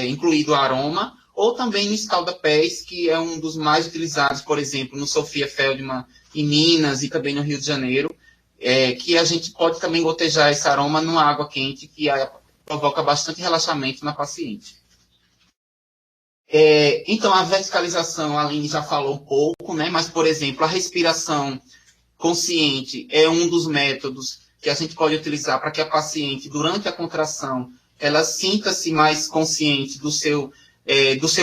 incluído o aroma, ou também no escalda-pés, que é um dos mais utilizados, por exemplo, no Sofia Feldman, em Minas e também no Rio de Janeiro, que a gente pode também gotejar esse aroma numa água quente, que provoca bastante relaxamento na paciente. Então, a verticalização, a Aline já falou um pouco, né? Mas, por exemplo, a respiração consciente é um dos métodos que a gente pode utilizar para que a paciente, durante a contração, ela sinta-se mais consciente do seu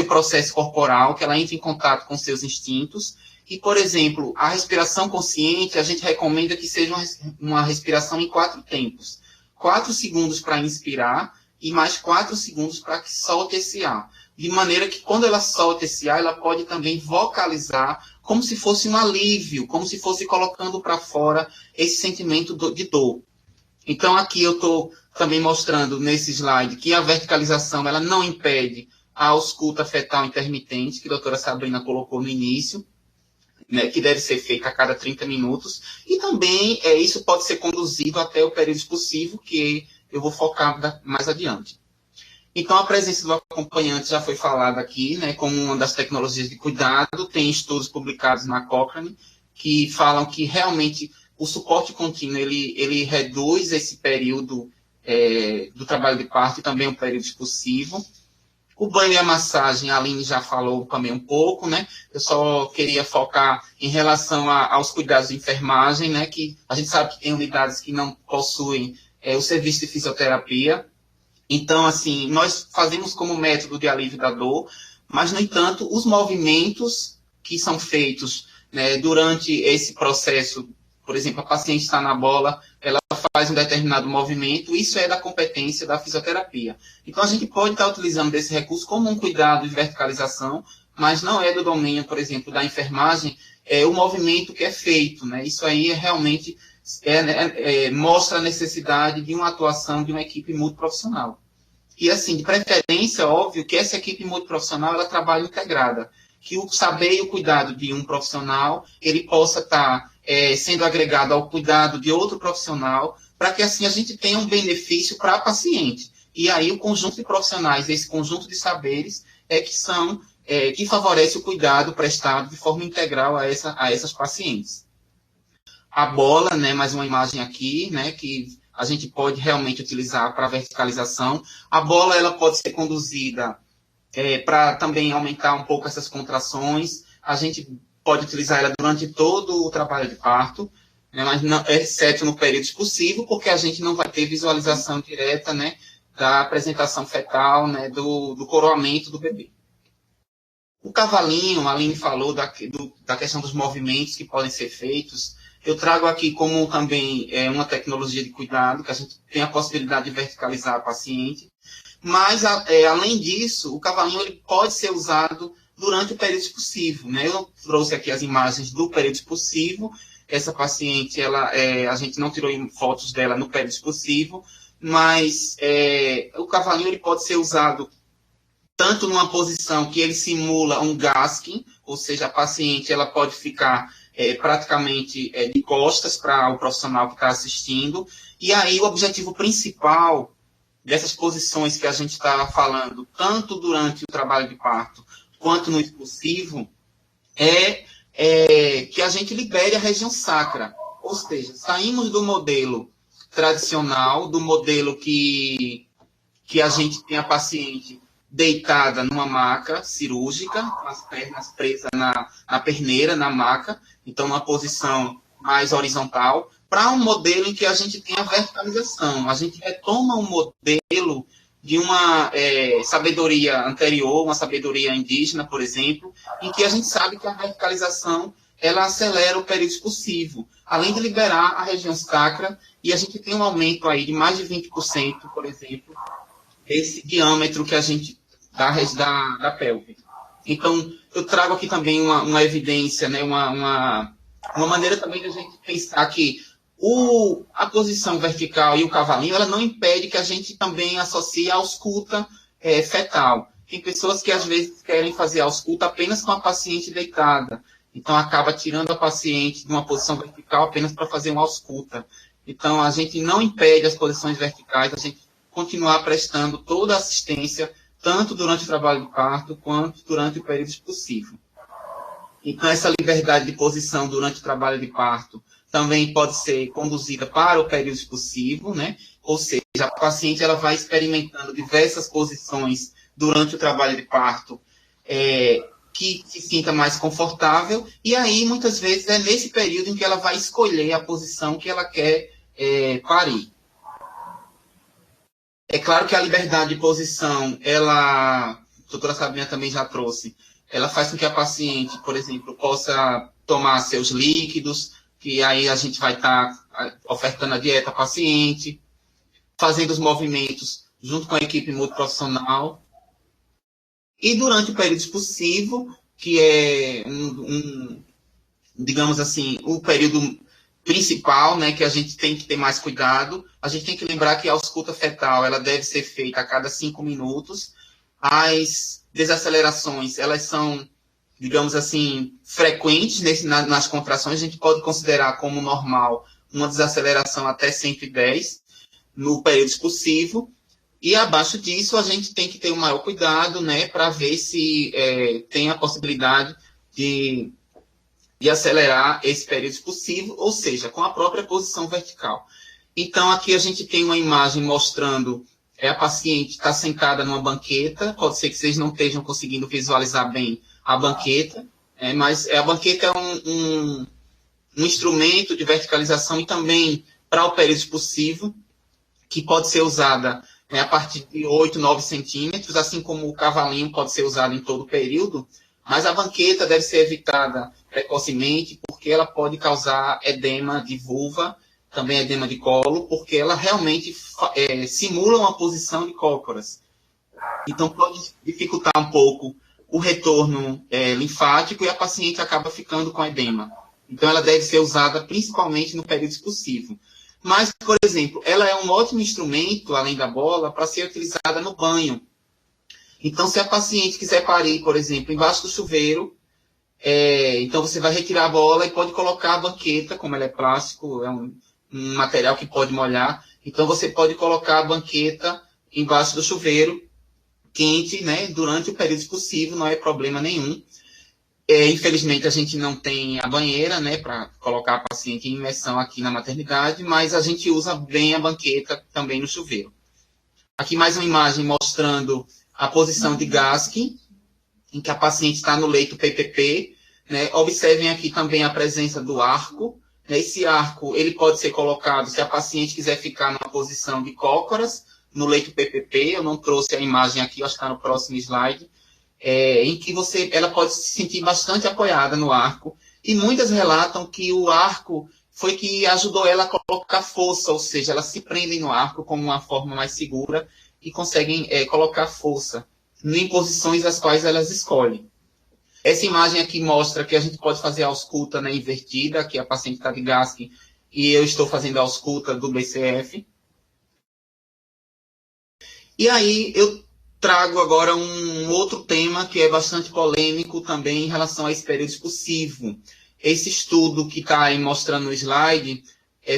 processo corporal, que ela entre em contato com seus instintos. E, por exemplo, a respiração consciente, a gente recomenda que seja uma respiração em 4 tempos. 4 segundos para inspirar e mais 4 segundos para que solte esse ar. De maneira que, quando ela solta esse ar, ela pode também vocalizar como se fosse um alívio, como se fosse colocando para fora esse sentimento de dor. Então, aqui eu estou também mostrando nesse slide que a verticalização ela não impede a ausculta fetal intermitente, que a doutora Sabrina colocou no início, né, que deve ser feita a cada 30 minutos. E também isso pode ser conduzido até o período expulsivo, que eu vou focar mais adiante. Então, a presença do acompanhante já foi falada aqui, né, como uma das tecnologias de cuidado. Tem estudos publicados na Cochrane que falam que realmente o suporte contínuo ele reduz esse período do trabalho de parto e também o período expulsivo. O banho e a massagem, a Aline já falou também um pouco, né? Eu só queria focar em relação aos cuidados de enfermagem, né? Que a gente sabe que tem unidades que não possuem o serviço de fisioterapia. Então, assim, nós fazemos como método de alívio da dor, mas, no entanto, os movimentos que são feitos, né, durante esse processo, por exemplo, a paciente está na bola, ela faz um determinado movimento, isso é da competência da fisioterapia. Então, a gente pode estar utilizando desse recurso como um cuidado de verticalização, mas não é do domínio, por exemplo, da enfermagem, o movimento que é feito, né? Isso aí realmente mostra a necessidade de uma atuação de uma equipe multiprofissional. E, assim, de preferência, óbvio, que essa equipe multiprofissional, ela trabalha integrada, que o saber e o cuidado de um profissional, ele possa estar sendo agregado ao cuidado de outro profissional, para que, assim, a gente tenha um benefício para a paciente. E aí, o conjunto de profissionais, esse conjunto de saberes, que favorece o cuidado prestado de forma integral a essas pacientes. A bola, né, mais uma imagem aqui, né, que a gente pode realmente utilizar para verticalização. A bola ela pode ser conduzida para também aumentar um pouco essas contrações. A gente pode utilizar ela durante todo o trabalho de parto, né, mas não, exceto no período expulsivo, porque a gente não vai ter visualização direta, né, da apresentação fetal, né, do coroamento do bebê. O cavalinho, a Aline falou da questão dos movimentos que podem ser feitos. Eu trago aqui como também uma tecnologia de cuidado, que a gente tem a possibilidade de verticalizar a paciente. Mas, além disso, o cavalinho ele pode ser usado durante o período expulsivo, né? Eu trouxe aqui as imagens do período expulsivo. Essa paciente, a gente não tirou fotos dela no período expulsivo, mas o cavalinho ele pode ser usado tanto numa posição que ele simula um gasking, ou seja, a paciente ela pode ficar praticamente de costas para o profissional que está assistindo. E aí o objetivo principal dessas posições que a gente está falando, tanto durante o trabalho de parto quanto no expulsivo, que a gente libere a região sacra. Ou seja, saímos do modelo tradicional, do modelo que a gente tem a paciente deitada numa maca cirúrgica, com as pernas presas na perneira, na maca, então numa posição mais horizontal, para um modelo em que a gente tem a verticalização. A gente retoma um modelo de uma sabedoria anterior, uma sabedoria indígena, por exemplo, em que a gente sabe que a verticalização ela acelera o período expulsivo, além de liberar a região sacra, e a gente tem um aumento aí de mais de 20%, por exemplo, esse diâmetro que a gente da pelve. Então, eu trago aqui também uma evidência, né, uma maneira também de a gente pensar que a posição vertical e o cavalinho, ela não impede que a gente também associe a ausculta fetal. Tem pessoas que às vezes querem fazer a ausculta apenas com a paciente deitada. Então, acaba tirando a paciente de uma posição vertical apenas para fazer uma ausculta. Então, a gente não impede as posições verticais, a gente continuar prestando toda a assistência, tanto durante o trabalho de parto quanto durante o período expulsivo. Então, essa liberdade de posição durante o trabalho de parto também pode ser conduzida para o período expulsivo, né? Ou seja, a paciente ela vai experimentando diversas posições durante o trabalho de parto que se sinta mais confortável, e aí, muitas vezes, é nesse período em que ela vai escolher a posição que ela quer parir. É claro que a liberdade de posição, a doutora Sabina também já trouxe, ela faz com que a paciente, por exemplo, possa tomar seus líquidos, que aí a gente vai estar ofertando a dieta à paciente, fazendo os movimentos junto com a equipe multiprofissional. E durante o período expulsivo, que é digamos assim, o período principal, né, que a gente tem que ter mais cuidado, a gente tem que lembrar que a ausculta fetal ela deve ser feita a cada 5 minutos. As desacelerações, elas são, digamos assim, frequentes nas contrações. A gente pode considerar como normal uma desaceleração até 110 no período expulsivo. E abaixo disso, a gente tem que ter um maior cuidado, né, para ver se tem a possibilidade de acelerar esse período expulsivo, ou seja, com a própria posição vertical. Então, aqui a gente tem uma imagem mostrando a paciente está sentada numa banqueta, pode ser que vocês não estejam conseguindo visualizar bem a banqueta, mas a banqueta é um instrumento de verticalização e também para o período expulsivo, que pode ser usada a partir de 8, 9 centímetros, assim como o cavalinho pode ser usado em todo o período, mas a banqueta deve ser evitada precocemente, porque ela pode causar edema de vulva, também edema de colo, porque ela realmente simula uma posição de cócoras. Então, pode dificultar um pouco o retorno linfático e a paciente acaba ficando com edema. Então, ela deve ser usada principalmente no período expulsivo. Mas, por exemplo, ela é um ótimo instrumento, além da bola, para ser utilizada no banho. Então, se a paciente quiser parir, por exemplo, embaixo do chuveiro, então você vai retirar a bola e pode colocar a banqueta, como ela é plástico, é um material que pode molhar. Então, você pode colocar a banqueta embaixo do chuveiro, quente, né, durante o período expulsivo, não é problema nenhum. Infelizmente, a gente não tem a banheira, né, para colocar a paciente em imersão aqui na maternidade, mas a gente usa bem a banqueta também no chuveiro. Aqui mais uma imagem mostrando a posição de Gaskin, em que a paciente está no leito PPP, né? Observem aqui também a presença do arco. Esse arco ele pode ser colocado se a paciente quiser ficar numa posição de cócoras, no leito PPP. Eu não trouxe a imagem aqui, acho que está no próximo slide. Em que ela pode se sentir bastante apoiada no arco, e muitas relatam que o arco foi que ajudou ela a colocar força, ou seja, elas se prendem no arco como uma forma mais segura e conseguem colocar força em posições as quais elas escolhem. Essa imagem aqui mostra que a gente pode fazer a ausculta, né, invertida, que a paciente está de Gaskin e eu estou fazendo a ausculta do BCF. E aí eu trago agora um outro tema que é bastante polêmico também em relação a esse período expulsivo. Esse estudo que está aí mostrando no slide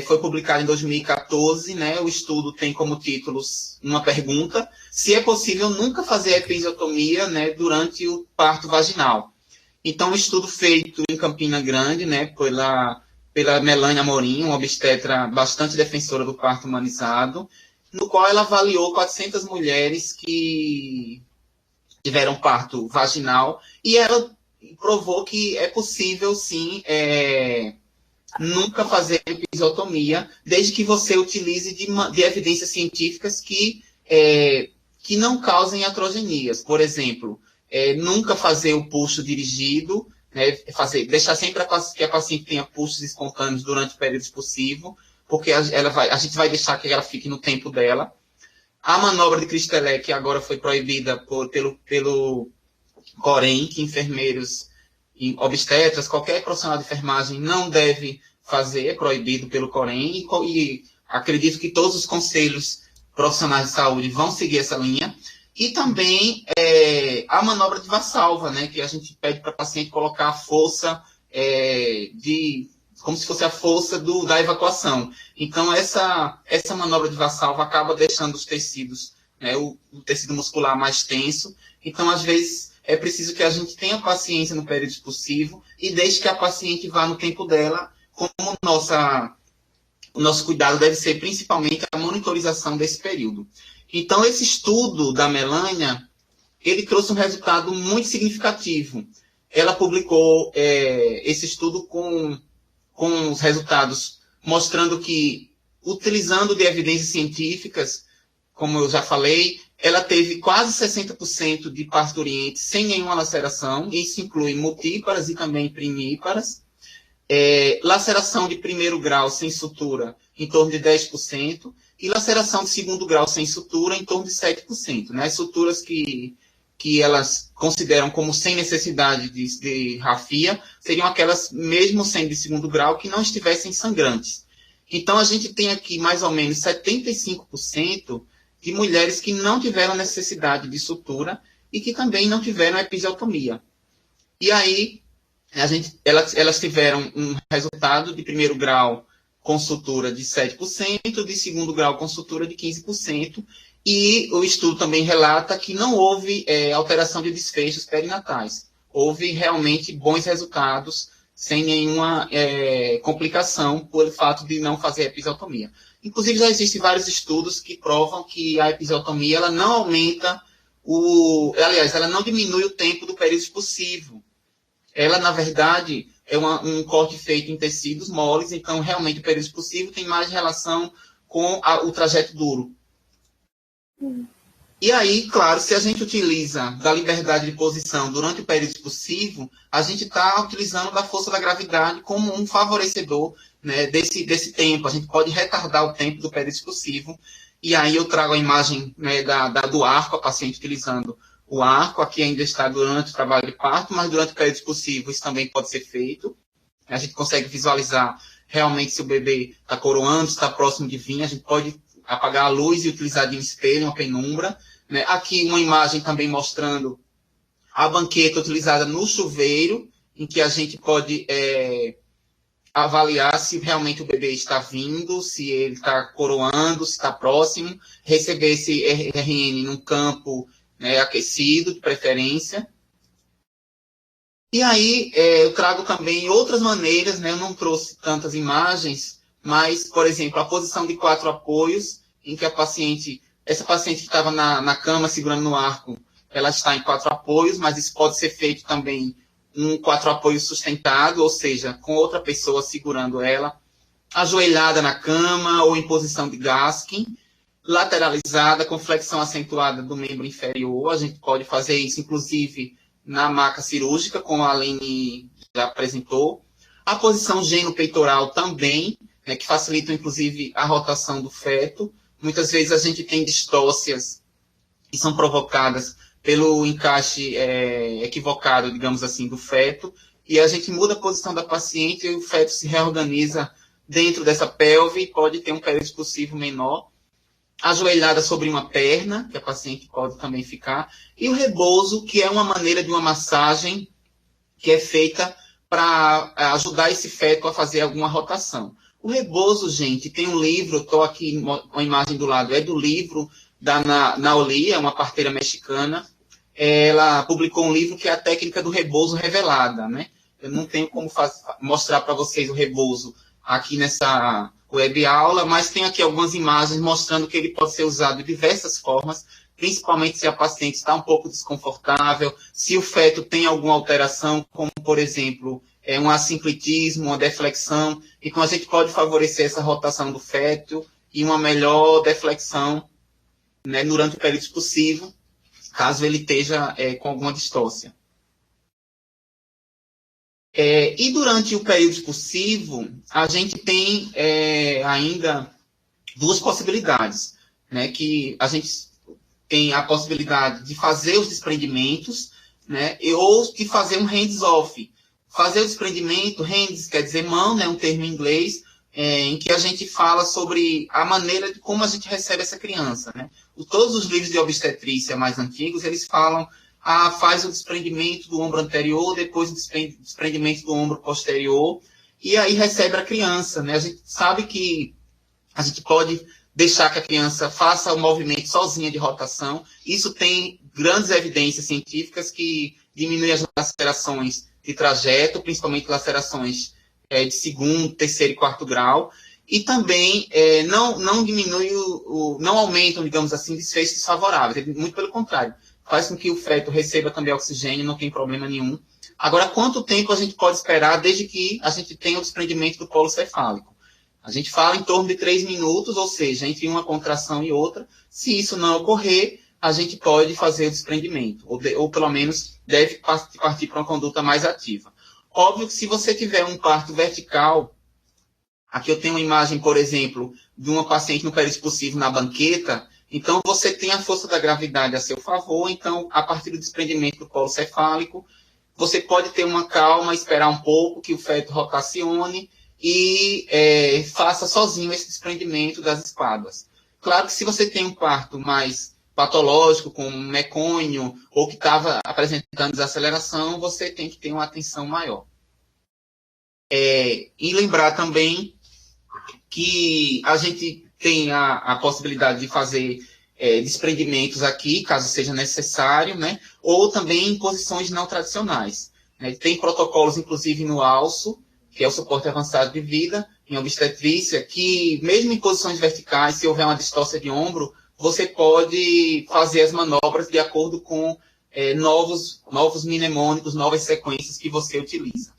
foi publicado em 2014, né? O estudo tem como títulos uma pergunta: se é possível nunca fazer episiotomia, né, durante o parto vaginal. Então, um estudo feito em Campina Grande, né, pela Melânia Amorim, uma obstetra bastante defensora do parto humanizado, no qual ela avaliou 400 mulheres que tiveram parto vaginal, e ela provou que é possível, sim, nunca fazer episiotomia, desde que você utilize de evidências científicas que não causem atrogenias. Por exemplo, nunca fazer o pulso dirigido, né, deixar sempre que a paciente tenha pulsos espontâneos durante o período expulsivo, porque a gente vai deixar que ela fique no tempo dela. A manobra de Christelet, que agora foi proibida pelo Corém, que enfermeiros, obstetras, qualquer profissional de enfermagem não deve fazer, é proibido pelo Corém, e acredito que todos os conselhos profissionais de saúde vão seguir essa linha. E também a manobra de Valsalva, né, que a gente pede para a paciente colocar a força como se fosse a força da evacuação. Então, essa manobra de Valsalva acaba deixando os tecidos né, o tecido muscular mais tenso. Então, às vezes, é preciso que a gente tenha paciência no período expulsivo e deixe que a paciente vá no tempo dela, como o nosso cuidado deve ser principalmente a monitorização desse período. Então, esse estudo da Melânia, ele trouxe um resultado muito significativo. Ela publicou esse estudo com os resultados mostrando que, utilizando de evidências científicas, como eu já falei, ela teve quase 60% de parturientes sem nenhuma laceração. Isso inclui multíparas e também primíparas. Laceração de primeiro grau sem sutura, em torno de 10%, e laceração de segundo grau sem sutura, em torno de 7%. Né? As suturas que elas consideram como sem necessidade de rafia seriam aquelas, mesmo sendo de segundo grau, que não estivessem sangrantes. Então, a gente tem aqui mais ou menos 75% de mulheres que não tiveram necessidade de sutura e que também não tiveram episiotomia. E aí, elas tiveram um resultado de primeiro grau com sutura de 7%, de segundo grau com sutura de 15%, e o estudo também relata que não houve alteração de desfechos perinatais. Houve realmente bons resultados, sem nenhuma complicação, por fato de não fazer episiotomia. Inclusive, já existem vários estudos que provam que a episiotomia ela não aumenta ela não diminui o tempo do período expulsivo. Ela, na verdade, é um corte feito em tecidos moles, então, realmente, o período expulsivo tem mais relação com o trajeto duro. E aí, claro, se a gente utiliza da liberdade de posição durante o período expulsivo, a gente está utilizando da força da gravidade como um favorecedor, né, desse tempo. A gente pode retardar o tempo do período expulsivo. E aí eu trago a imagem, né, do arco, a paciente utilizando o arco. Aqui ainda está durante o trabalho de parto, mas durante o período expulsivo isso também pode ser feito. A gente consegue visualizar realmente se o bebê está coroando, está próximo de vir. A gente pode apagar a luz e utilizar de um espelho, uma penumbra. Né? Aqui uma imagem também mostrando a banqueta utilizada no chuveiro, em que a gente pode avaliar se realmente o bebê está vindo, se ele está coroando, se está próximo, receber esse RN num campo, né, aquecido, de preferência. E aí eu trago também outras maneiras, né? Eu não trouxe tantas imagens, mas, por exemplo, a posição de 4 apoios, em que essa paciente que estava na cama segurando no arco, ela está em 4 apoios, mas isso pode ser feito também um 4 apoios sustentado, ou seja, com outra pessoa segurando ela, ajoelhada na cama ou em posição de Gaskin, lateralizada, com flexão acentuada do membro inferior. A gente pode fazer isso, inclusive, na maca cirúrgica, como a Aline já apresentou. A posição geno-peitoral também, né, que facilita, inclusive, a rotação do feto. Muitas vezes a gente tem distócias que são provocadas pelo encaixe equivocado, digamos assim, do feto, e a gente muda a posição da paciente e o feto se reorganiza dentro dessa pelve e pode ter um período expulsivo menor. Ajoelhada sobre uma perna, que a paciente pode também ficar, e o repouso, que é uma maneira de uma massagem que é feita para ajudar esse feto a fazer alguma rotação. O repouso, gente, tem um livro, estou aqui com a imagem do lado, é do livro da Naoli, é uma parteira mexicana. Ela publicou um livro que é a técnica do repouso revelada, né? Eu não tenho como mostrar para vocês o repouso aqui nessa web aula, mas tem aqui algumas imagens mostrando que ele pode ser usado de diversas formas, principalmente se a paciente está um pouco desconfortável, se o feto tem alguma alteração, como, por exemplo, um assinclitismo, uma deflexão. Então, a gente pode favorecer essa rotação do feto e uma melhor deflexão, né, durante o período expulsivo, caso ele esteja com alguma distócia. E durante o período expulsivo, a gente tem ainda duas possibilidades, né, que a gente tem a possibilidade de fazer os desprendimentos, né, ou de fazer um hands-off. Fazer o desprendimento, hands quer dizer mão, né, um termo em inglês, em que a gente fala sobre a maneira de como a gente recebe essa criança, né? Todos os livros de obstetrícia mais antigos, eles falam, faz o desprendimento do ombro anterior, depois o desprendimento do ombro posterior, e aí recebe a criança, né? A gente sabe que a gente pode deixar que a criança faça o movimento sozinha de rotação. Isso tem grandes evidências científicas que diminui as lacerações de trajeto, principalmente lacerações de segundo, terceiro e quarto grau, e também não diminui não aumentam, digamos assim, desfechos desfavoráveis, muito pelo contrário, faz com que o feto receba também oxigênio, não tem problema nenhum. Agora, quanto tempo a gente pode esperar desde que a gente tenha o desprendimento do colo cefálico? A gente fala em torno de 3 minutos, ou seja, entre uma contração e outra. Se isso não ocorrer, a gente pode fazer o desprendimento, ou pelo menos deve partir para uma conduta mais ativa. Óbvio que se você tiver um parto vertical, aqui eu tenho uma imagem, por exemplo, de uma paciente no período expulsivo na banqueta, então você tem a força da gravidade a seu favor, então a partir do desprendimento do colo cefálico, você pode ter uma calma, esperar um pouco que o feto rotacione e faça sozinho esse desprendimento das espáduas. Claro que se você tem um parto mais patológico, como mecônio, ou que estava apresentando desaceleração, você tem que ter uma atenção maior. E lembrar também que a gente tem a possibilidade de fazer desprendimentos aqui, caso seja necessário, né? Ou também em posições não tradicionais. Né? Tem protocolos, inclusive, no ALSO, que é o suporte avançado de vida, em obstetrícia, que mesmo em posições verticais, se houver uma distócia de ombro, você pode fazer as manobras de acordo com novos mnemônicos, novas sequências que você utiliza.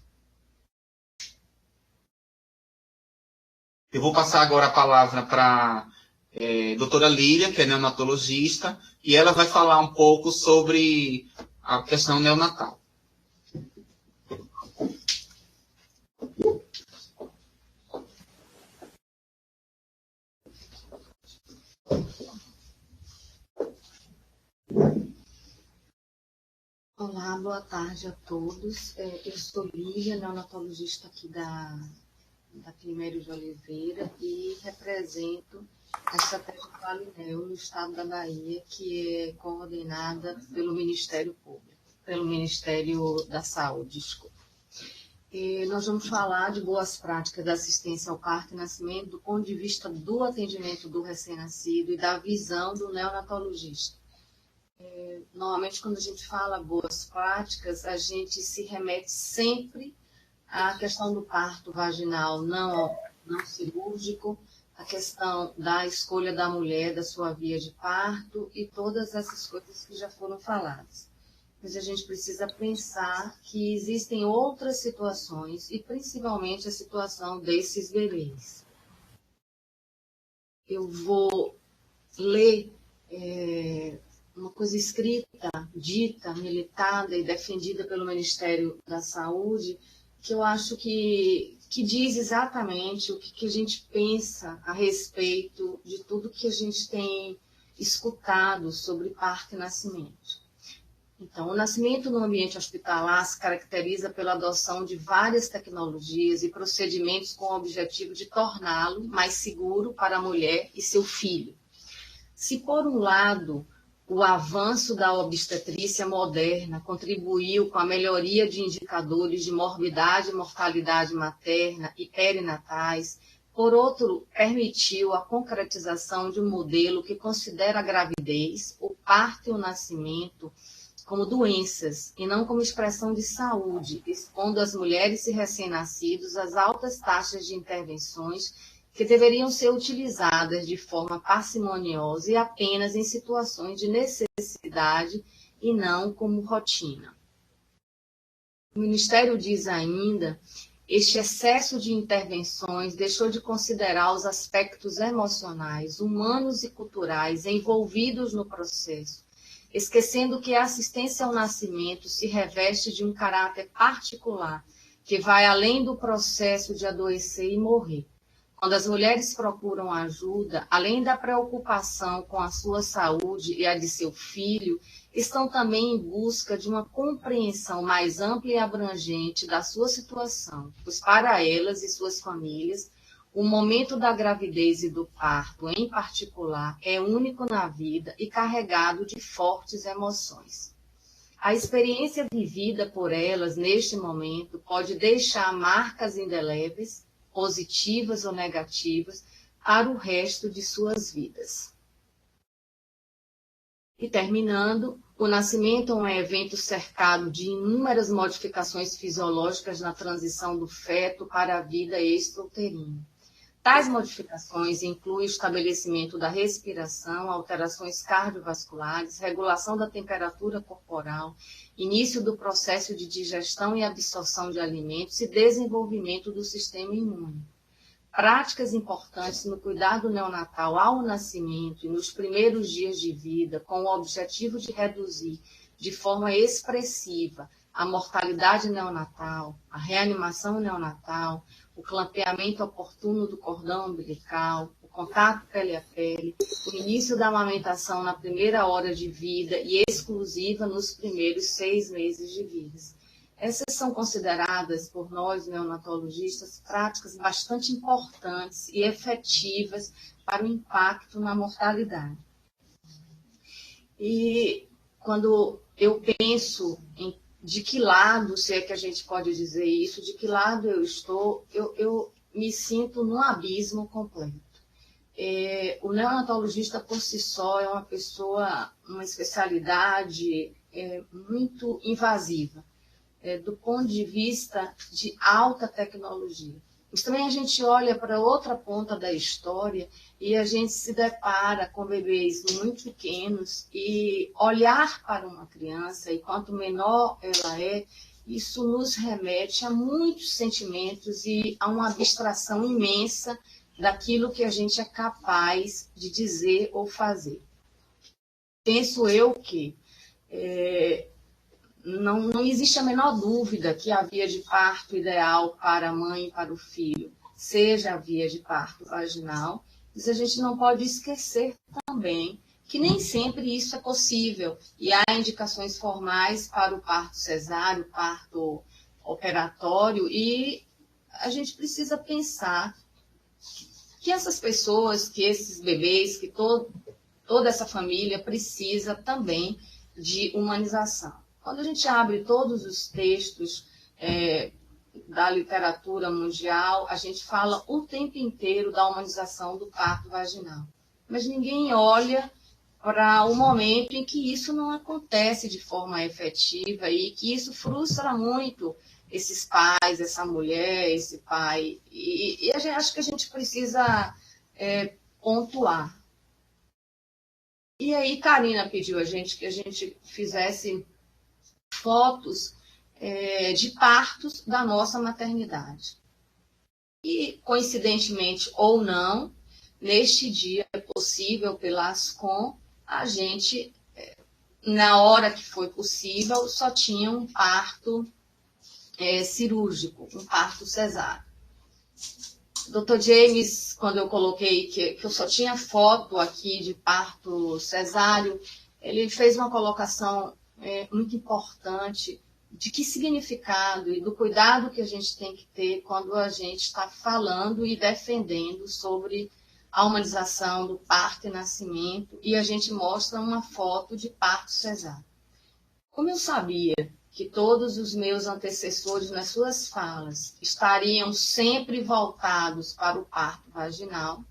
Eu vou passar agora a palavra para a doutora Lília, que é neonatologista, e ela vai falar um pouco sobre a questão neonatal. Olá, boa tarde a todos. Eu sou Lígia, neonatologista aqui da Climério de Oliveira e represento a estratégia Valinel no estado da Bahia, que é coordenada pelo Ministério Público, pelo Ministério da Saúde, desculpa. E nós vamos falar de boas práticas da assistência ao parto e nascimento do ponto de vista do atendimento do recém-nascido e da visão do neonatologista. Normalmente, quando a gente fala boas práticas, a gente se remete sempre à questão do parto vaginal não cirúrgico, a questão da escolha da mulher, da sua via de parto e todas essas coisas que já foram faladas. Mas a gente precisa pensar que existem outras situações e principalmente a situação desses bebês. Eu vou ler uma coisa escrita, dita, militada e defendida pelo Ministério da Saúde, que eu acho que diz exatamente o que a gente pensa a respeito de tudo que a gente tem escutado sobre parto e nascimento. Então, o nascimento no ambiente hospitalar se caracteriza pela adoção de várias tecnologias e procedimentos com o objetivo de torná-lo mais seguro para a mulher e seu filho. Se, por um lado, o avanço da obstetrícia moderna contribuiu com a melhoria de indicadores de morbidade e mortalidade materna e perinatais, por outro, permitiu a concretização de um modelo que considera a gravidez, o parto e o nascimento como doenças e não como expressão de saúde, expondo as mulheres e recém-nascidos às altas taxas de intervenções que deveriam ser utilizadas de forma parcimoniosa e apenas em situações de necessidade e não como rotina. O Ministério diz ainda, este excesso de intervenções deixou de considerar os aspectos emocionais, humanos e culturais envolvidos no processo, esquecendo que a assistência ao nascimento se reveste de um caráter particular, que vai além do processo de adoecer e morrer. Quando as mulheres procuram ajuda, além da preocupação com a sua saúde e a de seu filho, estão também em busca de uma compreensão mais ampla e abrangente da sua situação, pois para elas e suas famílias, o momento da gravidez e do parto, em particular, é único na vida e carregado de fortes emoções. A experiência vivida por elas neste momento pode deixar marcas indeléveis, positivas ou negativas, para o resto de suas vidas. E terminando, o nascimento é um evento cercado de inúmeras modificações fisiológicas na transição do feto para a vida extrauterina. Tais modificações incluem o estabelecimento da respiração, alterações cardiovasculares, regulação da temperatura corporal, início do processo de digestão e absorção de alimentos e desenvolvimento do sistema imune. Práticas importantes no cuidado neonatal ao nascimento e nos primeiros dias de vida, com o objetivo de reduzir de forma expressiva a mortalidade neonatal, a reanimação neonatal, o clampeamento oportuno do cordão umbilical, o contato pele a pele, o início da amamentação na primeira hora de vida e exclusiva nos primeiros 6 meses de vida. Essas são consideradas por nós, neonatologistas, práticas bastante importantes e efetivas para o impacto na mortalidade. E quando eu penso em de que lado, se é que a gente pode dizer isso, de que lado eu estou, eu me sinto num abismo completo. O neonatologista por si só é uma pessoa, uma especialidade muito invasiva, do ponto de vista de alta tecnologia. Mas também a gente olha para outra ponta da história e a gente se depara com bebês muito pequenos e olhar para uma criança, e quanto menor ela é, isso nos remete a muitos sentimentos e a uma abstração imensa daquilo que a gente é capaz de dizer ou fazer. Penso eu que não existe a menor dúvida que a via de parto ideal para a mãe e para o filho seja a via de parto vaginal, mas a gente não pode esquecer também que nem sempre isso é possível e há indicações formais para o parto cesáreo, parto operatório, e a gente precisa pensar que essas pessoas, que esses bebês, que toda essa família precisa também de humanização. Quando a gente abre todos os textos da literatura mundial, a gente fala o tempo inteiro da humanização do parto vaginal. Mas ninguém olha para o momento em que isso não acontece de forma efetiva e que isso frustra muito esses pais, essa mulher, esse pai. E acho que a gente precisa pontuar. E aí, Karina pediu a gente que a gente fizesse fotos de partos da nossa maternidade. E, coincidentemente ou não, neste dia possível pela Ascom, a gente, na hora que foi possível, só tinha um parto cirúrgico, um parto cesáreo. Dr. James, quando eu coloquei que eu só tinha foto aqui de parto cesáreo, ele fez uma colocação muito importante de que significado e do cuidado que a gente tem que ter quando a gente está falando e defendendo sobre a humanização do parto e nascimento, e a gente mostra uma foto de parto cesáreo. Como eu sabia que todos os meus antecessores nas suas falas estariam sempre voltados para o parto vaginal,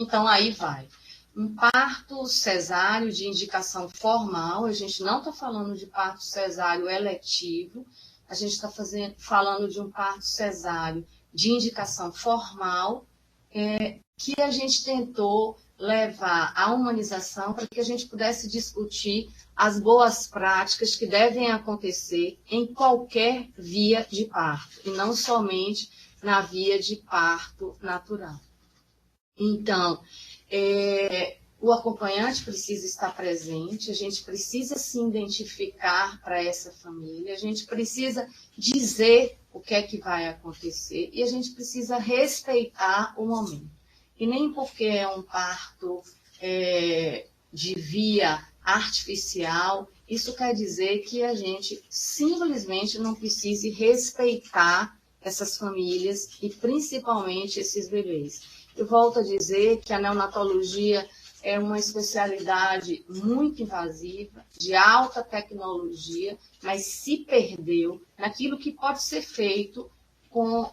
então aí vai. Um parto cesáreo de indicação formal, a gente não está falando de parto cesáreo eletivo, a gente está falando de um parto cesáreo de indicação formal, que a gente tentou levar à humanização para que a gente pudesse discutir as boas práticas que devem acontecer em qualquer via de parto, e não somente na via de parto natural. Então, o acompanhante precisa estar presente, a gente precisa se identificar para essa família, a gente precisa dizer o que é que vai acontecer e a gente precisa respeitar o momento. E nem porque é um parto de via artificial, isso quer dizer que a gente simplesmente não precise respeitar essas famílias e principalmente esses bebês. Eu volto a dizer que a neonatologia é uma especialidade muito invasiva, de alta tecnologia, mas se perdeu naquilo que pode ser feito com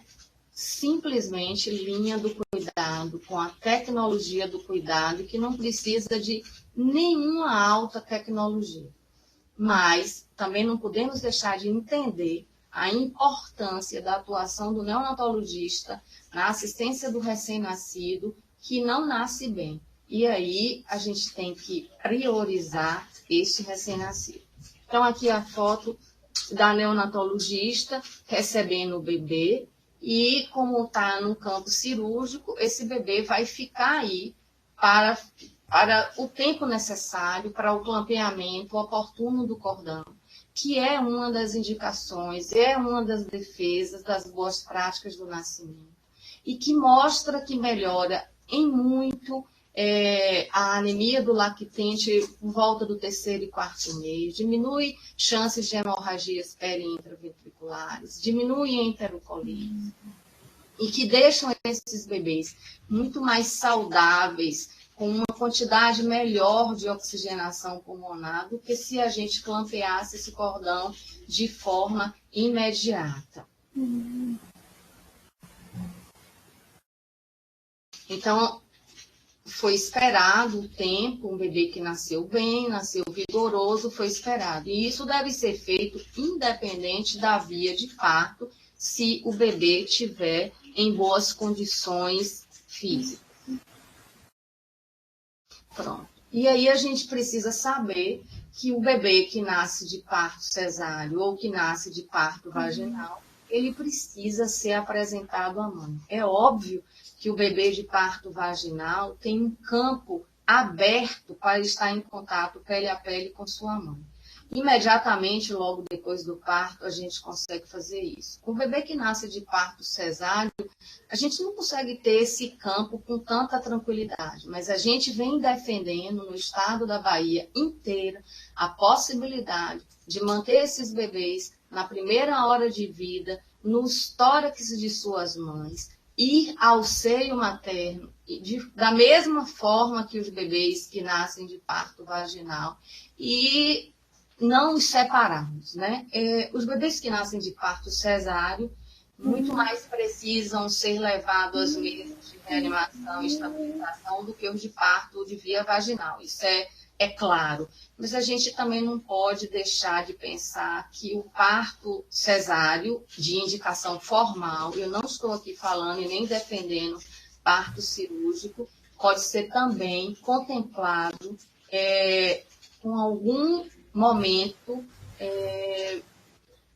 simplesmente linha do cuidado cuidado, com a tecnologia do cuidado, que não precisa de nenhuma alta tecnologia. Mas também não podemos deixar de entender a importância da atuação do neonatologista na assistência do recém-nascido que não nasce bem. E aí a gente tem que priorizar este recém-nascido. Então aqui a foto da neonatologista recebendo o bebê e como está no campo cirúrgico, esse bebê vai ficar aí para o tempo necessário para o clampeamento oportuno do cordão, que é uma das indicações, é uma das defesas das boas práticas do nascimento, e que mostra que melhora em muito a anemia do lactente por volta do 3º e 4º mês, diminui chances de hemorragias peri-intraventriculares, diminui a enterocolite, e que deixam esses bebês muito mais saudáveis, com uma quantidade melhor de oxigenação pulmonar do que se a gente clampeasse esse cordão de forma imediata. Então, foi esperado o tempo, um bebê que nasceu bem, nasceu vigoroso, foi esperado. E isso deve ser feito independente da via de parto, se o bebê estiver em boas condições físicas. Pronto. E aí a gente precisa saber que o bebê que nasce de parto cesáreo ou que nasce de parto vaginal, ele precisa ser apresentado à mãe. É óbvio que o bebê de parto vaginal tem um campo aberto para estar em contato pele a pele com sua mãe. Imediatamente, logo depois do parto, a gente consegue fazer isso. Com o bebê que nasce de parto cesáreo, a gente não consegue ter esse campo com tanta tranquilidade, mas a gente vem defendendo no estado da Bahia inteira a possibilidade de manter esses bebês na primeira hora de vida, nos tórax de suas mães, ir ao seio materno, da mesma forma que os bebês que nascem de parto vaginal, e não os separarmos, né? Os bebês que nascem de parto cesáreo muito mais precisam ser levados às mesas de reanimação e estabilização do que os de parto de via vaginal. Isso é claro. Mas a gente também não pode deixar de pensar que o parto cesáreo, de indicação formal, eu não estou aqui falando e nem defendendo parto cirúrgico, pode ser também contemplado com algum momento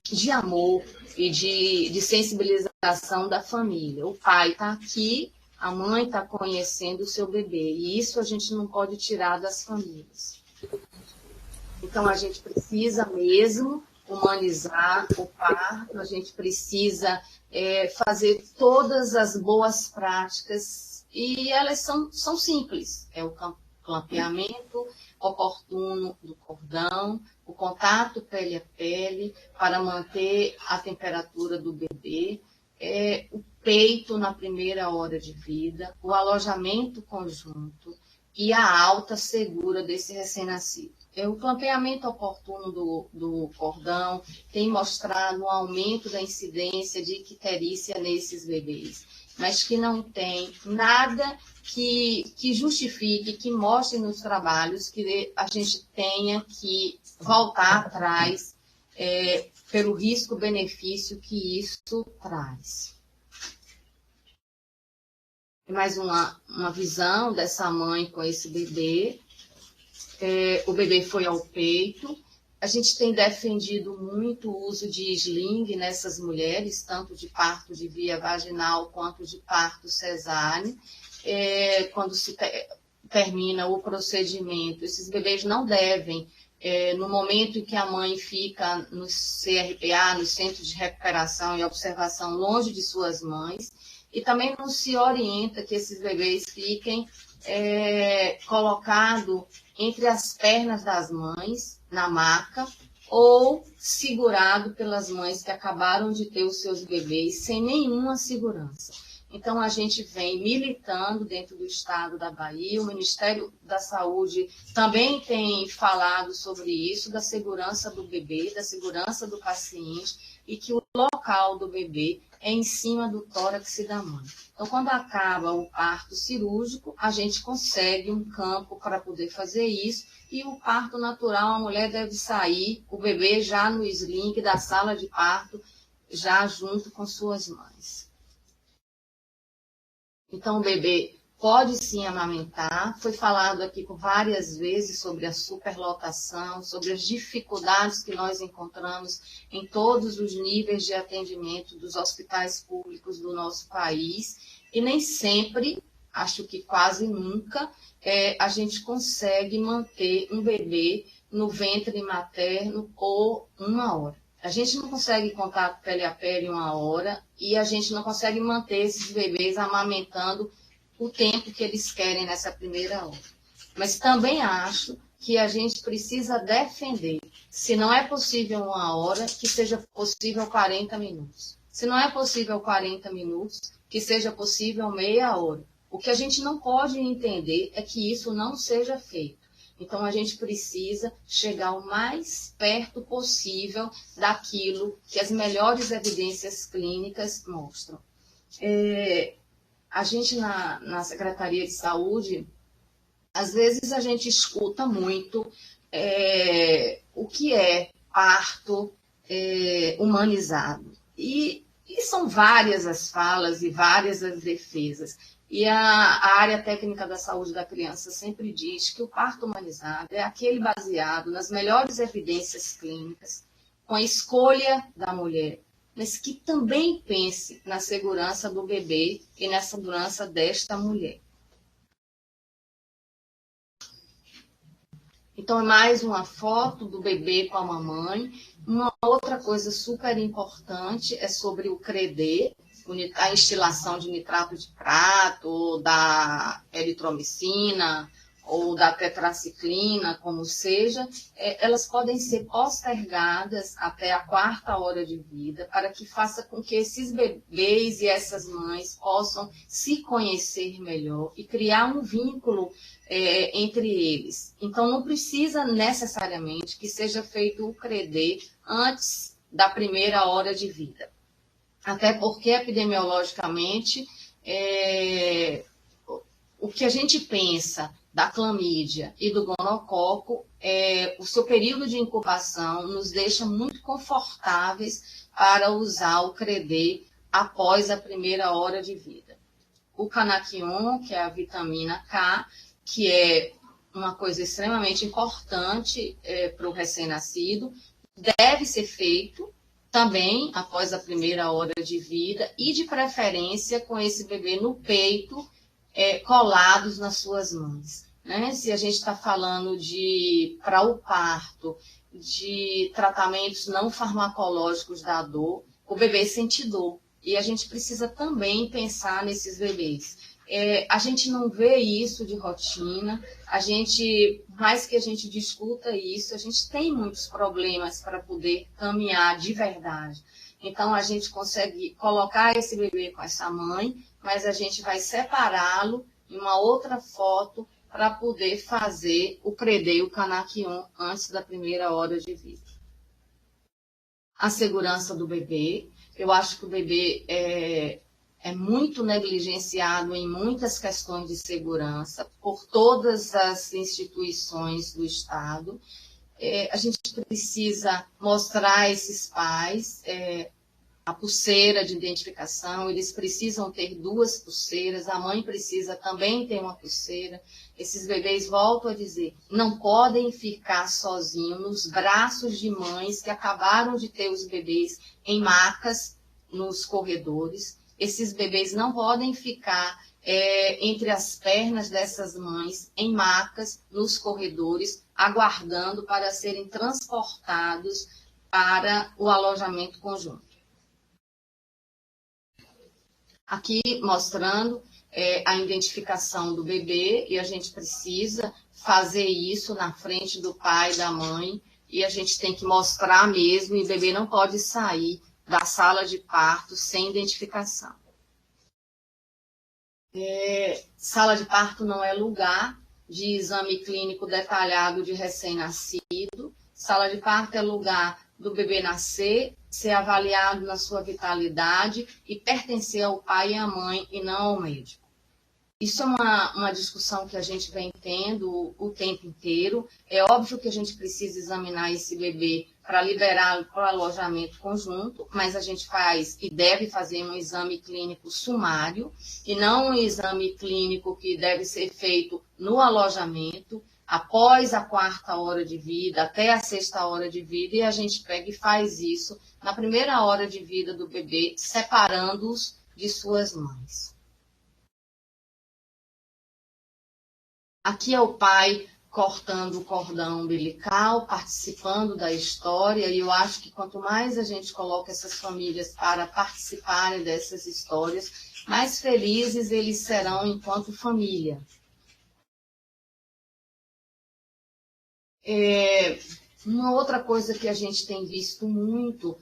de amor e de sensibilização da família. O pai está aqui, a mãe está conhecendo o seu bebê, e isso a gente não pode tirar das famílias. Então, a gente precisa mesmo humanizar o parto, a gente precisa fazer todas as boas práticas, e elas são simples. É o clampeamento oportuno do cordão, o contato pele a pele para manter a temperatura do bebê, o peito na primeira hora de vida, o alojamento conjunto e a alta segura desse recém-nascido. O clampeamento oportuno do cordão tem mostrado um aumento da incidência de icterícia nesses bebês, mas que não tem nada que justifique, que mostre nos trabalhos que a gente tenha que voltar atrás pelo risco-benefício que isso traz. Mais uma visão dessa mãe com esse bebê. O bebê foi ao peito. A gente tem defendido muito o uso de sling nessas mulheres, tanto de parto de via vaginal quanto de parto cesáreo. Quando se termina o procedimento, esses bebês não devem, no momento em que a mãe fica no CRPA, no Centro de Recuperação e Observação, longe de suas mães, e também não se orienta que esses bebês fiquem colocados entre as pernas das mães, na maca, ou segurado pelas mães que acabaram de ter os seus bebês sem nenhuma segurança. Então, a gente vem militando dentro do estado da Bahia, o Ministério da Saúde também tem falado sobre isso, da segurança do bebê, da segurança do paciente, e que o local do bebê é em cima do tórax da mãe. Então, quando acaba o parto cirúrgico, a gente consegue um campo para poder fazer isso, e o parto natural, a mulher deve sair, o bebê já no sling da sala de parto, já junto com suas mães. Então, o bebê pode sim amamentar. Foi falado aqui por várias vezes sobre a superlotação, sobre as dificuldades que nós encontramos em todos os níveis de atendimento dos hospitais públicos do nosso país. E nem sempre, acho que quase nunca, a gente consegue manter um bebê no ventre materno por 1 hora. A gente não consegue contato pele a pele 1 hora e a gente não consegue manter esses bebês amamentando o tempo que eles querem nessa primeira hora. Mas também acho que a gente precisa defender, se não é possível 1 hora, que seja possível 40 minutos. Se não é possível 40 minutos, que seja possível meia hora. O que a gente não pode entender é que isso não seja feito. Então, a gente precisa chegar o mais perto possível daquilo que as melhores evidências clínicas mostram. A gente, na Secretaria de Saúde, às vezes a gente escuta muito o que é parto humanizado. E são várias as falas e várias as defesas. E a área técnica da saúde da criança sempre diz que o parto humanizado é aquele baseado nas melhores evidências clínicas, com a escolha da mulher, mas que também pense na segurança do bebê e na segurança desta mulher. Então, é mais uma foto do bebê com a mamãe. Uma outra coisa super importante é sobre o CREDE, a instilação de nitrato de prato, ou da eritromicina, ou da tetraciclina, como seja, elas podem ser postergadas até a 4ª hora de vida, para que faça com que esses bebês e essas mães possam se conhecer melhor e criar um vínculo entre eles. Então, não precisa necessariamente que seja feito o CREDE antes da 1ª hora de vida. Até porque, epidemiologicamente, o que a gente pensa da clamídia e do gonococo, o seu período de incubação nos deixa muito confortáveis para usar o CREDE após a 1ª hora de vida. O Canaquion, que é a vitamina K, que é uma coisa extremamente importante para o recém-nascido, deve ser feito também após a 1ª hora de vida e, de preferência, com esse bebê no peito, colados nas suas mãos. Né? Se a gente está falando para o parto, de tratamentos não farmacológicos da dor, o bebê sente dor. E a gente precisa também pensar nesses bebês. A gente não vê isso de rotina, mais que a gente discuta isso, a gente tem muitos problemas para poder caminhar de verdade. Então, a gente consegue colocar esse bebê com essa mãe, mas a gente vai separá-lo em uma outra foto para poder fazer o CREDE e o Canaquion antes da 1ª hora de vida. A segurança do bebê. Eu acho que o bebê é muito negligenciado em muitas questões de segurança por todas as instituições do Estado. A gente precisa mostrar a esses pais a pulseira de identificação, eles precisam ter 2 pulseiras, a mãe precisa também ter uma pulseira. Esses bebês, volto a dizer, não podem ficar sozinhos nos braços de mães que acabaram de ter os bebês em macas nos corredores. Esses bebês não podem ficar entre as pernas dessas mães em macas nos corredores, aguardando para serem transportados para o alojamento conjunto. Aqui mostrando a identificação do bebê, e a gente precisa fazer isso na frente do pai e da mãe, e a gente tem que mostrar mesmo, e o bebê não pode sair da sala de parto sem identificação. Sala de parto não é lugar de exame clínico detalhado de recém-nascido. Sala de parto é lugar do bebê nascer, ser avaliado na sua vitalidade e pertencer ao pai e à mãe e não ao médico. Isso é uma discussão que a gente vem tendo o tempo inteiro. É óbvio que a gente precisa examinar esse bebê para liberá-lo para o alojamento conjunto, mas a gente faz e deve fazer um exame clínico sumário e não um exame clínico que deve ser feito no alojamento, após a 4ª hora de vida, até a 6ª hora de vida, e a gente pega e faz isso na primeira hora de vida do bebê, separando-os de suas mães. Aqui é o pai cortando o cordão umbilical, participando da história, e eu acho que quanto mais a gente coloca essas famílias para participarem dessas histórias, mais felizes eles serão enquanto família. Uma outra coisa que a gente tem visto muito,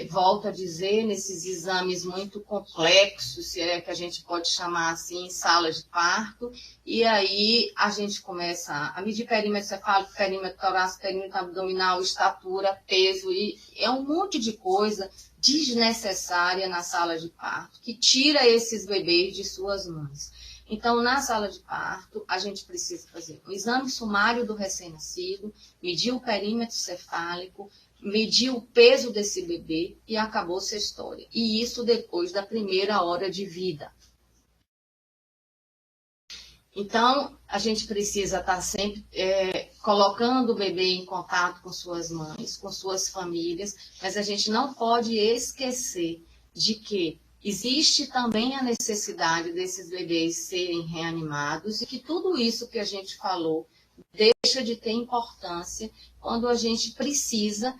volto a dizer, nesses exames muito complexos, se é que a gente pode chamar assim, em sala de parto, e aí a gente começa a medir perímetro cefálico, perímetro torácico, perímetro abdominal, estatura, peso, e é um monte de coisa desnecessária na sala de parto, que tira esses bebês de suas mães. Então, na sala de parto, a gente precisa fazer um exame sumário do recém-nascido, medir o perímetro cefálico, medir o peso desse bebê e acabou-se a história. E isso depois da primeira hora de vida. Então, a gente precisa estar sempre colocando o bebê em contato com suas mães, com suas famílias, mas a gente não pode esquecer de que existe também a necessidade desses bebês serem reanimados e que tudo isso que a gente falou deixa de ter importância quando a gente precisa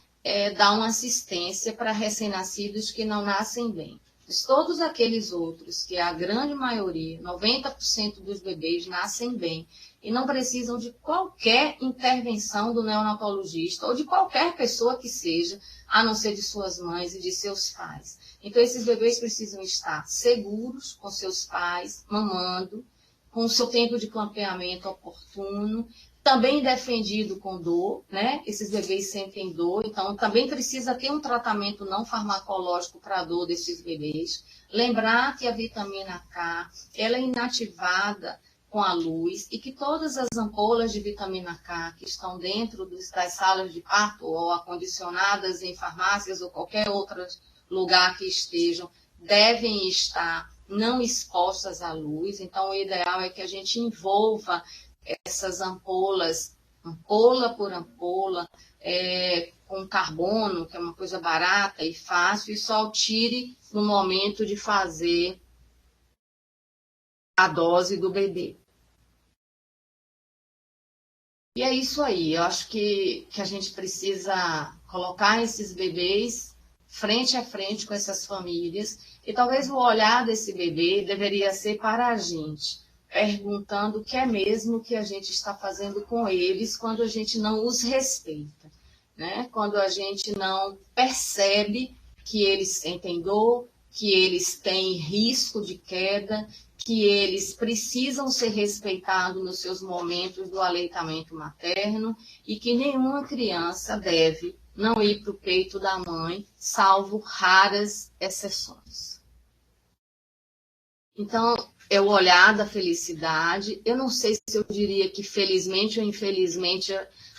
dar uma assistência para recém-nascidos que não nascem bem. Mas todos aqueles outros, que é a grande maioria, 90% dos bebês nascem bem e não precisam de qualquer intervenção do neonatologista ou de qualquer pessoa que seja, a não ser de suas mães e de seus pais. Então, esses bebês precisam estar seguros com seus pais, mamando, com o seu tempo de clampeamento oportuno, também defendido com dor, né? Esses bebês sentem dor, então também precisa ter um tratamento não farmacológico para a dor desses bebês. Lembrar que a vitamina K, ela é inativada com a luz e que todas as ampolas de vitamina K que estão dentro das salas de parto ou acondicionadas em farmácias ou qualquer outro lugar que estejam, devem estar não expostas à luz. Então, o ideal é que a gente envolva essas ampolas, ampola por ampola, com carbono, que é uma coisa barata e fácil, e só tire no momento de fazer a dose do bebê. E é isso aí, eu acho que a gente precisa colocar esses bebês frente a frente com essas famílias, e talvez o olhar desse bebê deveria ser para a gente, perguntando o que é mesmo que a gente está fazendo com eles quando a gente não os respeita, né? Quando a gente não percebe que eles sentem dor, que eles têm risco de queda, que eles precisam ser respeitados nos seus momentos do aleitamento materno e que nenhuma criança deve não ir para o peito da mãe, salvo raras exceções. Então, é o olhar da felicidade. Eu não sei se eu diria que felizmente ou infelizmente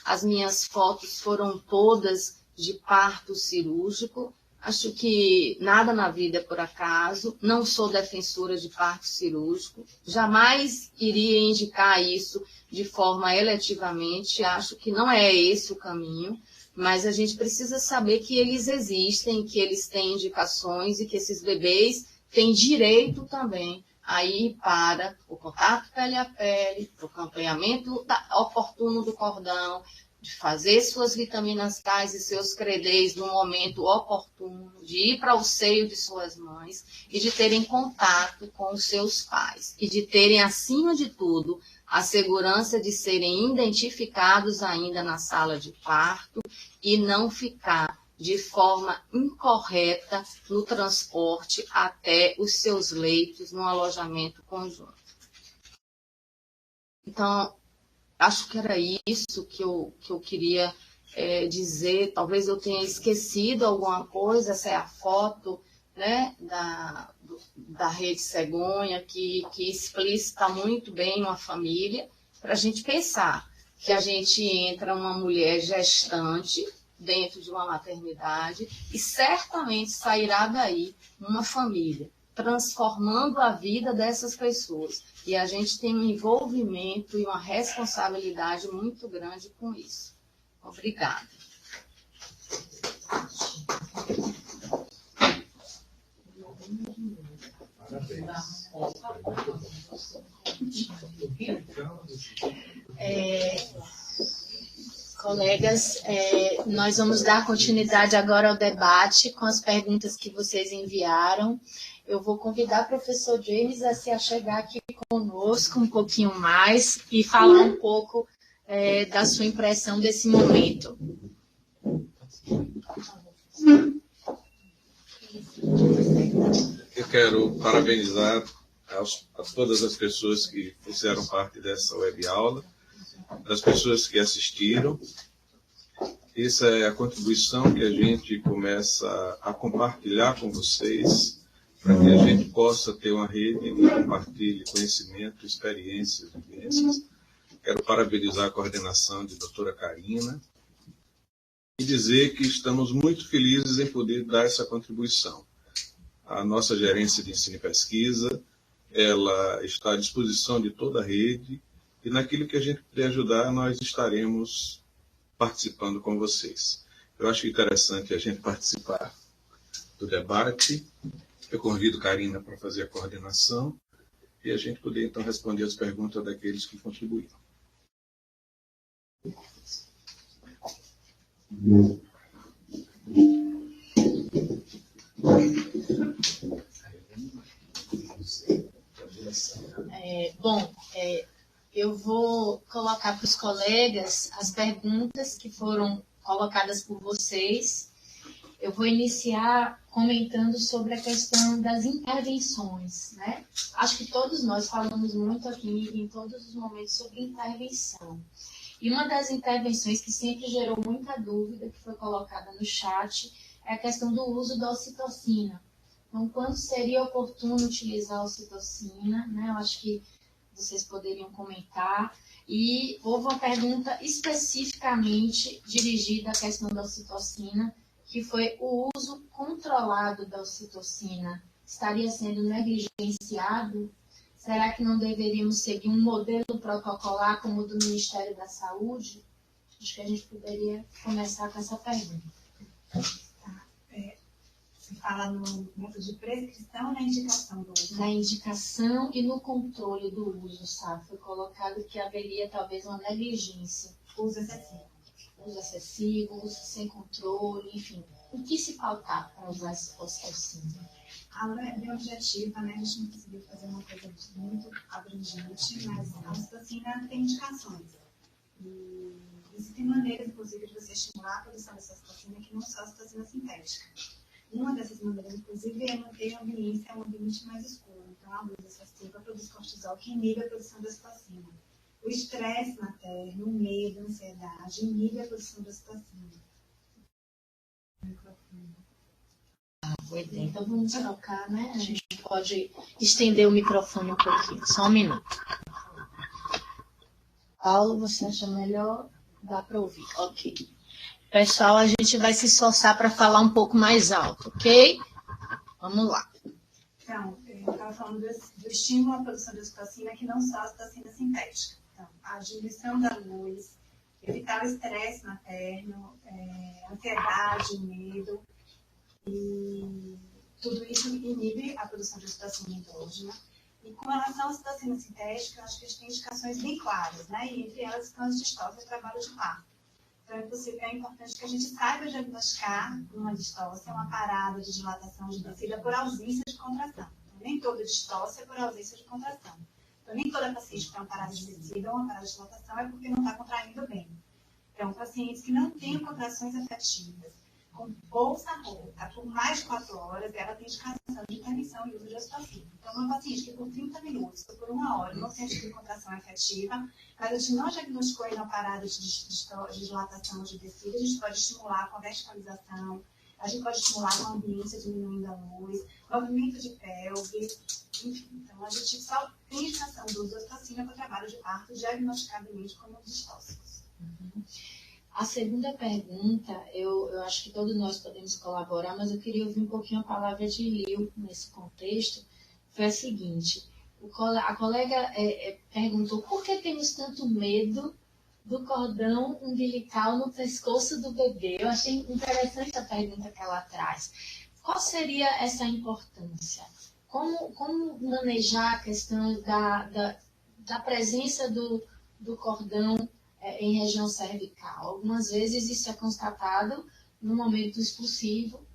as minhas fotos foram todas de parto cirúrgico. Acho que nada na vida é por acaso. Não sou defensora de parto cirúrgico. Jamais iria indicar isso de forma eletivamente. Acho que não é esse o caminho. Mas a gente precisa saber que eles existem, que eles têm indicações e que esses bebês têm direito também a ir para o contato pele a pele, para o campeamento oportuno do cordão, de fazer suas vitaminas K e seus credês no momento oportuno, de ir para o seio de suas mães e de terem contato com os seus pais. E de terem, acima de tudo, a segurança de serem identificados ainda na sala de parto e não ficar de forma incorreta no transporte até os seus leitos no alojamento conjunto. Então, acho que era isso que eu queria dizer. Talvez eu tenha esquecido alguma coisa. Essa é a foto, né, da Rede Cegonha, que explicita muito bem uma família, para a gente pensar que a gente entra uma mulher gestante dentro de uma maternidade e certamente sairá daí uma família, transformando a vida dessas pessoas. E a gente tem um envolvimento e uma responsabilidade muito grande com isso. Obrigada. Colegas, nós vamos dar continuidade agora ao debate com as perguntas que vocês enviaram. Eu vou convidar o professor James a se achegar aqui conosco um pouquinho mais e falar um pouco da sua impressão desse momento. Eu quero parabenizar a todas as pessoas que fizeram parte dessa web aula, as pessoas que assistiram. Essa é a contribuição que a gente começa a compartilhar com vocês, para que a gente possa ter uma rede que compartilhe conhecimento, experiências, vivências. Quero parabenizar a coordenação de doutora Karina e dizer que estamos muito felizes em poder dar essa contribuição. A nossa gerência de ensino e pesquisa, ela está à disposição de toda a rede, e naquilo que a gente puder ajudar, nós estaremos participando com vocês. Eu acho interessante a gente participar do debate. Eu convido a Karina para fazer a coordenação e a gente poder, então, responder as perguntas daqueles que contribuíram. Eu vou colocar para os colegas as perguntas que foram colocadas por vocês. Eu vou iniciar comentando sobre a questão das intervenções, né? Acho que todos nós falamos muito aqui em todos os momentos sobre intervenção. E uma das intervenções que sempre gerou muita dúvida, que foi colocada no chat, é a questão do uso da ocitocina. Então, quando seria oportuno utilizar a ocitocina, né? Eu acho que vocês poderiam comentar. E houve uma pergunta especificamente dirigida à questão da ocitocina, que foi o uso controlado da ocitocina. Estaria sendo negligenciado? Será que não deveríamos seguir um modelo protocolar como o do Ministério da Saúde? Acho que a gente poderia começar com essa pergunta. Você fala no método de prescrição ou na indicação do uso? Na indicação e no controle do uso, sabe? Foi colocado que haveria talvez uma negligência. Uso excessivo. Uso excessivo, uso sem controle, enfim. O que se pautar para usar esse ocitocina? A aula é bem objetiva, né? A gente não conseguiu fazer uma coisa muito abrangente, mas a ocitocina tem indicações. E existem maneiras, inclusive, de você estimular a produção dessa ocitocina que não só a ocitocina sintética. Uma dessas maneiras, inclusive, é manter um ambiente mais escuro. Então, a luz excessiva produz cortisol, que inibe a produção da ocitocina. O estresse materno, o medo, a ansiedade, inibe a produção da ocitocina. Então, vamos trocar, né? A gente pode estender o microfone um pouquinho. Só um minuto. Paulo, você acha melhor? Dá para ouvir. Ok. Pessoal, a gente vai se esforçar para falar um pouco mais alto, ok? Vamos lá. Então, eu estava falando do estímulo à produção de ocitocina, que não só a ocitocina sintética. Então, a diminuição da luz, evitar o estresse materno, ansiedade, medo, e tudo isso inibe a produção de ocitocina endógena. E com relação à ocitocina sintética, eu acho que a gente tem indicações bem claras, né? E entre elas estão as distócias e trabalho de parto. Então, é importante que a gente saiba diagnosticar uma distócia, uma parada de dilatação de descida por ausência de contração. Então, nem toda distócia é por ausência de contração. Então, nem toda paciente que tem uma parada de descida ou uma parada de dilatação é porque não está contraindo bem. Então, pacientes que não têm contrações efetivas, com bolsa rota por mais de 4 horas, ela tem indicação de intervenção e uso de ocitocina. Então, uma paciente que por 30 minutos ou por 1 hora não tem tido contração efetiva, mas a gente não diagnosticou ainda parada de dilatação de tecido, a gente pode estimular com a verticalização, a gente pode estimular com a ambiência diminuindo a luz, movimento de pelve, enfim. Então, a gente só tem indicação do uso de ocitocina para o trabalho de parto diagnosticadamente como um dos tóxicos. A segunda pergunta, eu acho que todos nós podemos colaborar, mas eu queria ouvir um pouquinho a palavra de Lil nesse contexto. Foi a seguinte: a colega perguntou por que temos tanto medo do cordão umbilical no pescoço do bebê. Eu achei interessante a pergunta que ela traz. Qual seria essa importância? Como manejar a questão da presença do cordão em região cervical? Algumas vezes isso é constatado no momento expulsivo,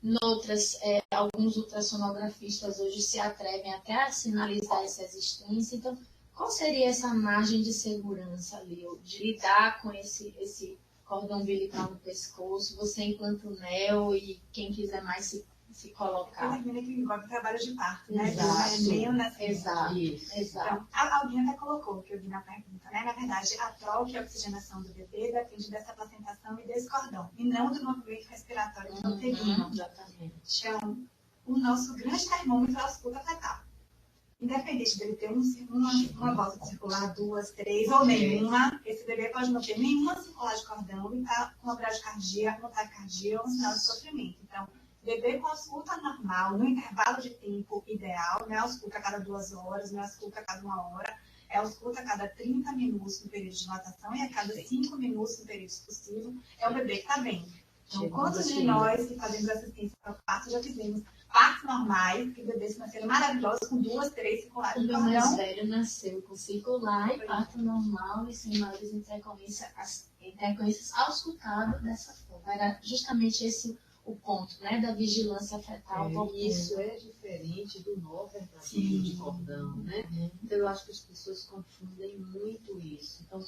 noutras, alguns ultrassonografistas hoje se atrevem até a sinalizar essa existência. Então, qual seria essa margem de segurança, Lil, de lidar com esse cordão umbilical no pescoço, você enquanto neo e quem quiser mais se colocar? Termina que envolve o trabalho de parto, né? Exato. Então, alguém até colocou, que eu vi na pergunta, né? Na verdade, a troca e a oxigenação do bebê depende dessa placentação e desse cordão, e não do movimento respiratório uterino. Exatamente. Então, o nosso grande termômetro é a ausculta fetal. Independente dele ter uma volta circular, 2, 3 ou nenhuma, esse bebê pode não ter nenhuma circular de cordão e estar com uma bradicardia, uma taquicardia ou um sinal de sofrimento. Então, bebê com ausculta normal, no intervalo de tempo ideal, não é ausculta a cada 2 horas, não é ausculta a cada 1 hora, é ausculta a cada 30 minutos no período de dilatação e a cada 5 minutos no período expulsivo, é o bebê que está bem. Então, quantos de nós que fazemos assistência para o parto já fizemos partos normais, que bebês nasceram maravilhosos com 2, 3 circulares O de meu cordão? mais velho nasceu com circular e parto normal e sem maiores intercorrências auscultado dessa forma. Era justamente esse o ponto, né, da vigilância fetal. Isso é diferente do nó verdadeiro de cordão, né? Então, eu acho que as pessoas confundem muito isso. Então,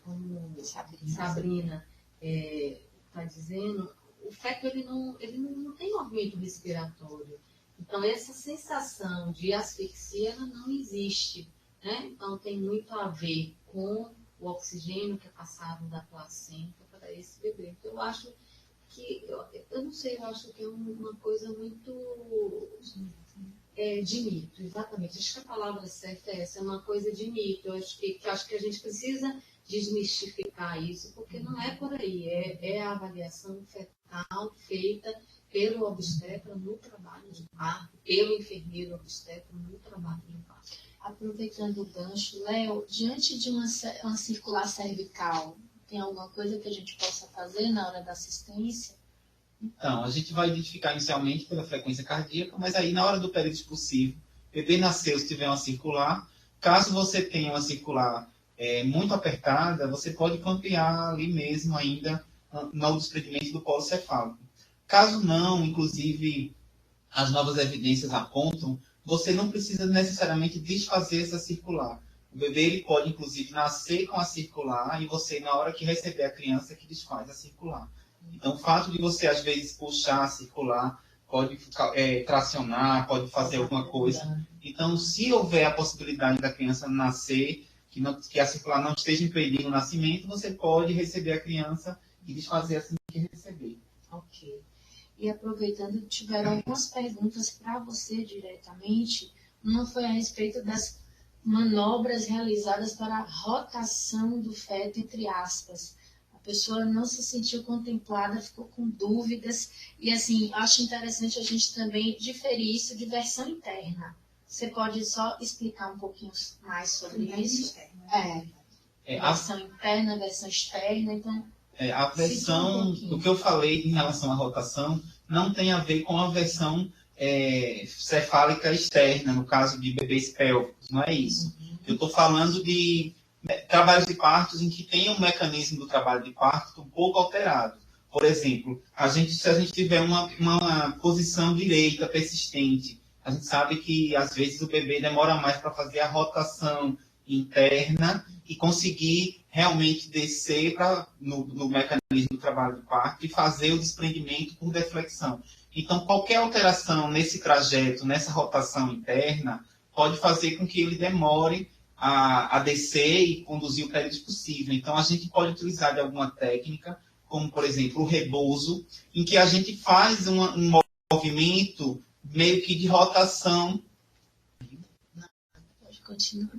como Sabrina está dizendo, o feto ele não tem movimento respiratório. Então, essa sensação de asfixia ela não existe, né? Então, tem muito a ver com o oxigênio que é passado da placenta para esse bebê. Então, eu acho que, eu não sei, eu acho que é uma coisa muito de mito, exatamente. Acho que a palavra certa é essa, é uma coisa de mito. Eu acho que a gente precisa desmistificar isso, porque não é por aí, é a avaliação fetal feita pelo obstetra no trabalho de parto, pelo enfermeiro obstetra no trabalho de parto. Aproveitando o gancho, Léo, diante de uma circular cervical, tem alguma coisa que a gente possa fazer na hora da assistência? Então, a gente vai identificar inicialmente pela frequência cardíaca, mas aí na hora do período expulsivo, bebê nasceu, se tiver uma circular, caso você tenha uma circular muito apertada, você pode campear ali mesmo ainda no desprendimento do polo cefálico. Caso não, inclusive as novas evidências apontam, você não precisa necessariamente desfazer essa circular. O bebê ele pode, inclusive, nascer com a circular e você, na hora que receber a criança, que desfaz a circular. Então, o fato de você, às vezes, puxar a circular, pode tracionar, pode fazer alguma coisa. Então, se houver a possibilidade da criança nascer, que a circular não esteja impedindo o nascimento, você pode receber a criança e desfazer assim que receber. Ok. E aproveitando, tiveram algumas perguntas para você diretamente. Uma foi a respeito das manobras realizadas para a rotação do feto, entre aspas. A pessoa não se sentiu contemplada, ficou com dúvidas. E, assim, acho interessante a gente também diferir isso de versão interna. Você pode só explicar um pouquinho mais sobre isso? Versão interna, versão externa, então... A versão, do que eu falei em relação à rotação, não tem a ver com a versão cefálica externa, no caso de bebês pélvicos, não é isso. Eu estou falando de trabalhos de partos em que tem um mecanismo do trabalho de parto um pouco alterado. Por exemplo, se a gente tiver uma posição direita persistente, a gente sabe que às vezes o bebê demora mais para fazer a rotação interna e conseguir realmente descer no mecanismo do trabalho de parto e fazer o desprendimento por deflexão. Então, qualquer alteração nesse trajeto, nessa rotação interna, pode fazer com que ele demore a descer e conduzir o período possível. Então, a gente pode utilizar de alguma técnica, como, por exemplo, o repouso, em que a gente faz um movimento meio que de rotação. Pode continuar.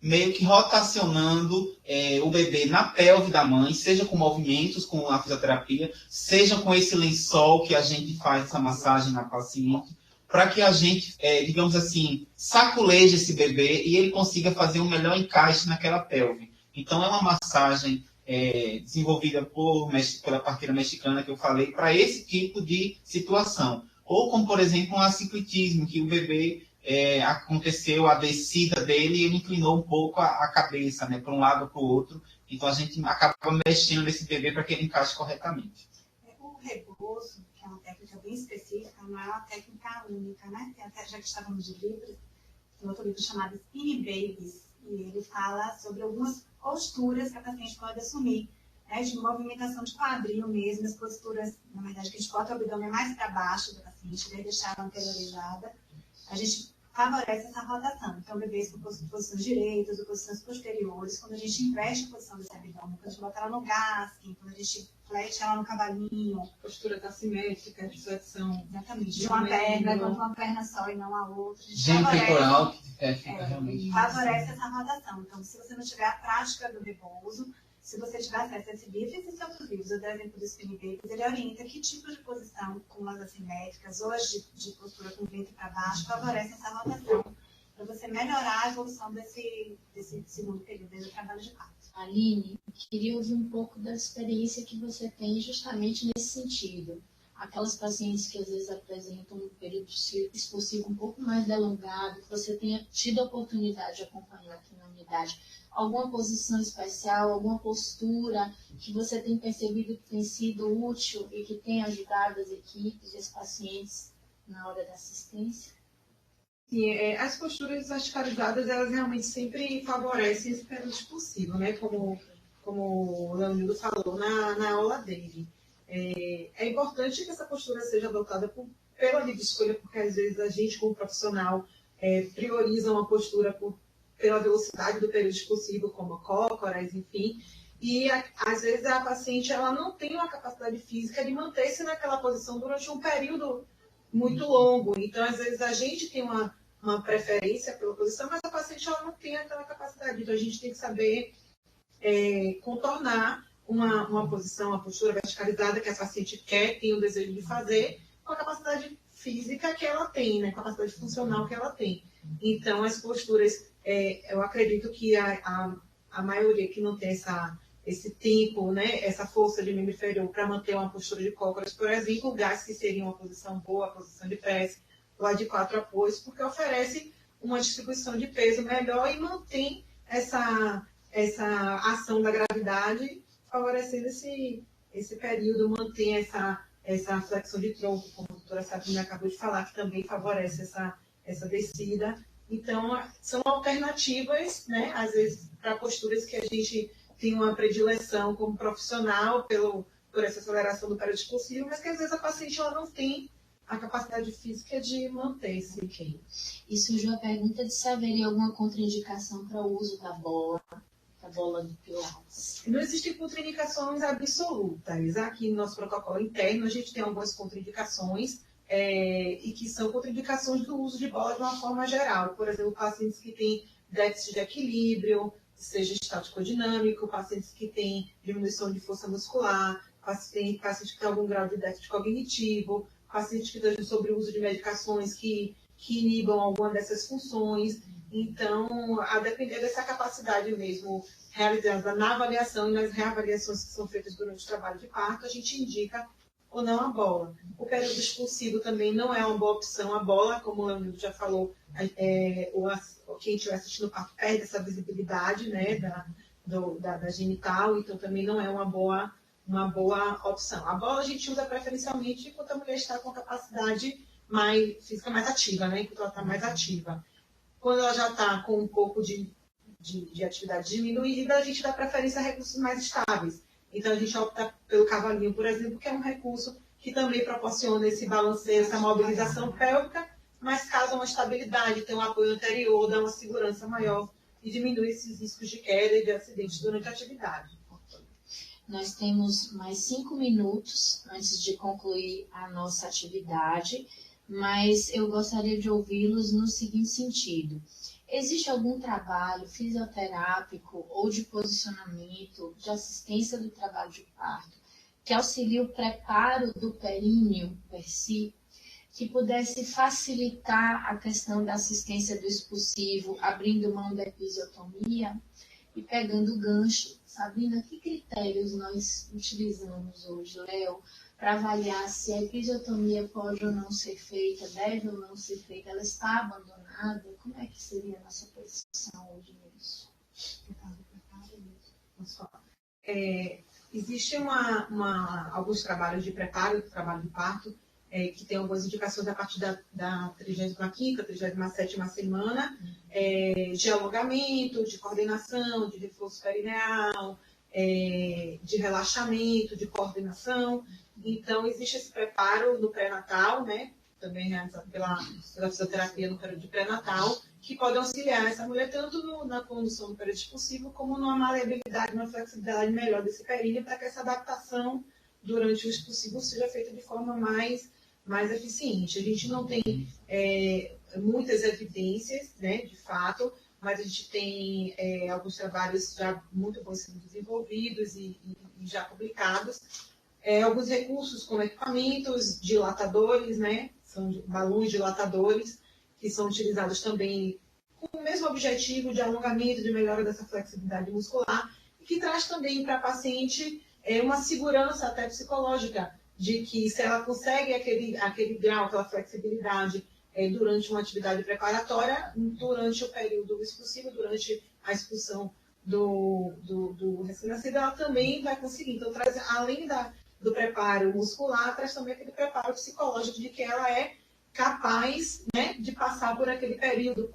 Meio que rotacionando o bebê na pelve da mãe, seja com movimentos, com a fisioterapia, seja com esse lençol que a gente faz essa massagem na paciente, para que a gente, digamos assim, saculeje esse bebê e ele consiga fazer um melhor encaixe naquela pelve. Então, é uma massagem desenvolvida pela parteira mexicana que eu falei, para esse tipo de situação. Ou como, por exemplo, um assiclitismo, que o bebê aconteceu a descida dele e ele inclinou um pouco a cabeça, né, para um lado ou para o outro. Então, a gente acaba mexendo nesse bebê para que ele encaixe corretamente. O repouso, que é uma técnica bem específica, não é uma técnica única, né? Tem até, já que estávamos de livros, tem outro livro chamado Skinny Babies, e ele fala sobre algumas posturas que a paciente pode assumir, né? De movimentação de quadril mesmo, as posturas, na verdade, que a gente bota o abdômen mais para baixo da paciente, né? Deixar ela anteriorizada. A gente favorece essa rotação. Então, bebês com posições direitas ou posições posteriores, quando a gente inverte a posição desse abdômen, quando a gente bota ela no gasking, quando a gente flete ela no cavalinho. Postura assimétrica, de flexão. Exatamente. De uma perna, quando uma perna só e não a outra. Gênio peitoral, que fica realmente. Favorece essa rotação. Então, se você não tiver a prática do repouso, se você tiver acesso a esse livro e esses outros livros, eu dou exemplo do Skinny Babies, ele orienta que tipo de posição, com as assimétricas ou as de postura com o ventre para baixo, favorece essa rotação, para você melhorar a evolução desse segundo período do trabalho de parto. Aline, queria ouvir um pouco da experiência que você tem justamente nesse sentido. Aquelas pacientes que às vezes apresentam um período expulsivo um pouco mais delongado, que você tenha tido a oportunidade de acompanhar aqui na unidade, alguma posição especial, alguma postura que você tem percebido que tem sido útil e que tem ajudado as equipes e os pacientes na hora da assistência? Sim, as posturas verticalizadas, elas realmente sempre favorecem esse período possível, né? Como o Leonildo falou na aula dele. É importante que essa postura seja adotada pela livre escolha, porque às vezes a gente, como profissional, prioriza uma postura pela velocidade do período expulsivo, como cócoras, enfim. E às vezes a paciente ela não tem uma capacidade física de manter-se naquela posição durante um período muito longo. Então, às vezes a gente tem uma preferência pela posição, mas a paciente ela não tem aquela capacidade. Então, a gente tem que saber contornar uma posição, uma postura verticalizada que a paciente quer, tem o desejo de fazer, com a capacidade física que ela tem, né? Com a capacidade funcional que ela tem. Então, as posturas, eu acredito que a maioria que não tem esse tempo, né? Essa força de membro inferior para manter uma postura de cócoras, por exemplo, o gás que seria uma posição boa, a posição de prece, ou a de 4 apoios, porque oferece uma distribuição de peso melhor e mantém essa ação da gravidade, favorecendo esse período, mantém essa flexão de tronco, como a doutora Sabrina acabou de falar, que também favorece essa descida. Então, são alternativas, né, às vezes, para posturas que a gente tem uma predileção como profissional por essa aceleração do período expulsivo, mas que às vezes a paciente ela não tem a capacidade física de manter-se. Okay. E surgiu a pergunta de se haveria alguma contraindicação para o uso da bola do Pilates. Não existem contraindicações absolutas. Aqui no nosso protocolo interno, a gente tem algumas contraindicações, e que são contraindicações do uso de bola de uma forma geral. Por exemplo, pacientes que têm déficit de equilíbrio, seja estático ou dinâmico, pacientes que têm diminuição de força muscular, pacientes que têm algum grau de déficit cognitivo, pacientes que estão sobre o uso de medicações que inibam alguma dessas funções. Então, a depender dessa capacidade mesmo realizada na avaliação e nas reavaliações que são feitas durante o trabalho de parto, a gente indica ou não a bola. O período expulsivo também não é uma boa opção. A bola, como o Leonildo já falou, quem estiver assistindo o parto perde essa visibilidade, né, da genital, então também não é uma boa opção. A bola a gente usa preferencialmente enquanto a mulher está com a capacidade física mais ativa, né, enquanto ela está mais ativa. Quando ela já está com um pouco de de atividade diminuída, a gente dá preferência a recursos mais estáveis. Então, a gente opta pelo cavalinho, por exemplo, que é um recurso que também proporciona esse balanceio, essa mobilização pélvica, mas causa uma estabilidade, tem um apoio anterior, dá uma segurança maior e diminui esses riscos de queda e de acidentes durante a atividade. Nós temos mais 5 minutos antes de concluir a nossa atividade, mas eu gostaria de ouvi-los no seguinte sentido. Existe algum trabalho fisioterápico ou de posicionamento, de assistência do trabalho de parto, que auxilie o preparo do períneo per si, que pudesse facilitar a questão da assistência do expulsivo, abrindo mão da episiotomia e pegando o gancho? Sabrina, que critérios nós utilizamos hoje, Léo, para avaliar se a episiotomia pode ou não ser feita, deve ou não ser feita, ela está abandonada? Como é que seria a nossa posição hoje nisso? Existe alguns trabalhos de preparo, trabalho de parto, que tem algumas indicações a partir da 35ª, 37ª semana, de alongamento, de coordenação, de reforço perineal, de relaxamento, de coordenação. Então, existe esse preparo no pré-natal, né, também realizado pela fisioterapia no período de pré-natal, que pode auxiliar essa mulher tanto na condução do período expulsivo, como numa maleabilidade, numa flexibilidade melhor desse períneo, para que essa adaptação durante o expulsivo seja feita de forma mais eficiente. A gente não tem muitas evidências, né, de fato, mas a gente tem alguns trabalhos já muito bons sendo desenvolvidos e já publicados. Alguns recursos como equipamentos dilatadores, né, são balões dilatadores, que são utilizados também com o mesmo objetivo de alongamento, de melhora dessa flexibilidade muscular, e que traz também para a paciente uma segurança até psicológica, de que se ela consegue aquele grau, aquela flexibilidade durante uma atividade preparatória, durante o período expulsivo, durante a expulsão do recém-nascido, ela também vai conseguir. Então, traz, além do preparo muscular, traz também aquele preparo psicológico de que ela é capaz, né, de passar por aquele período,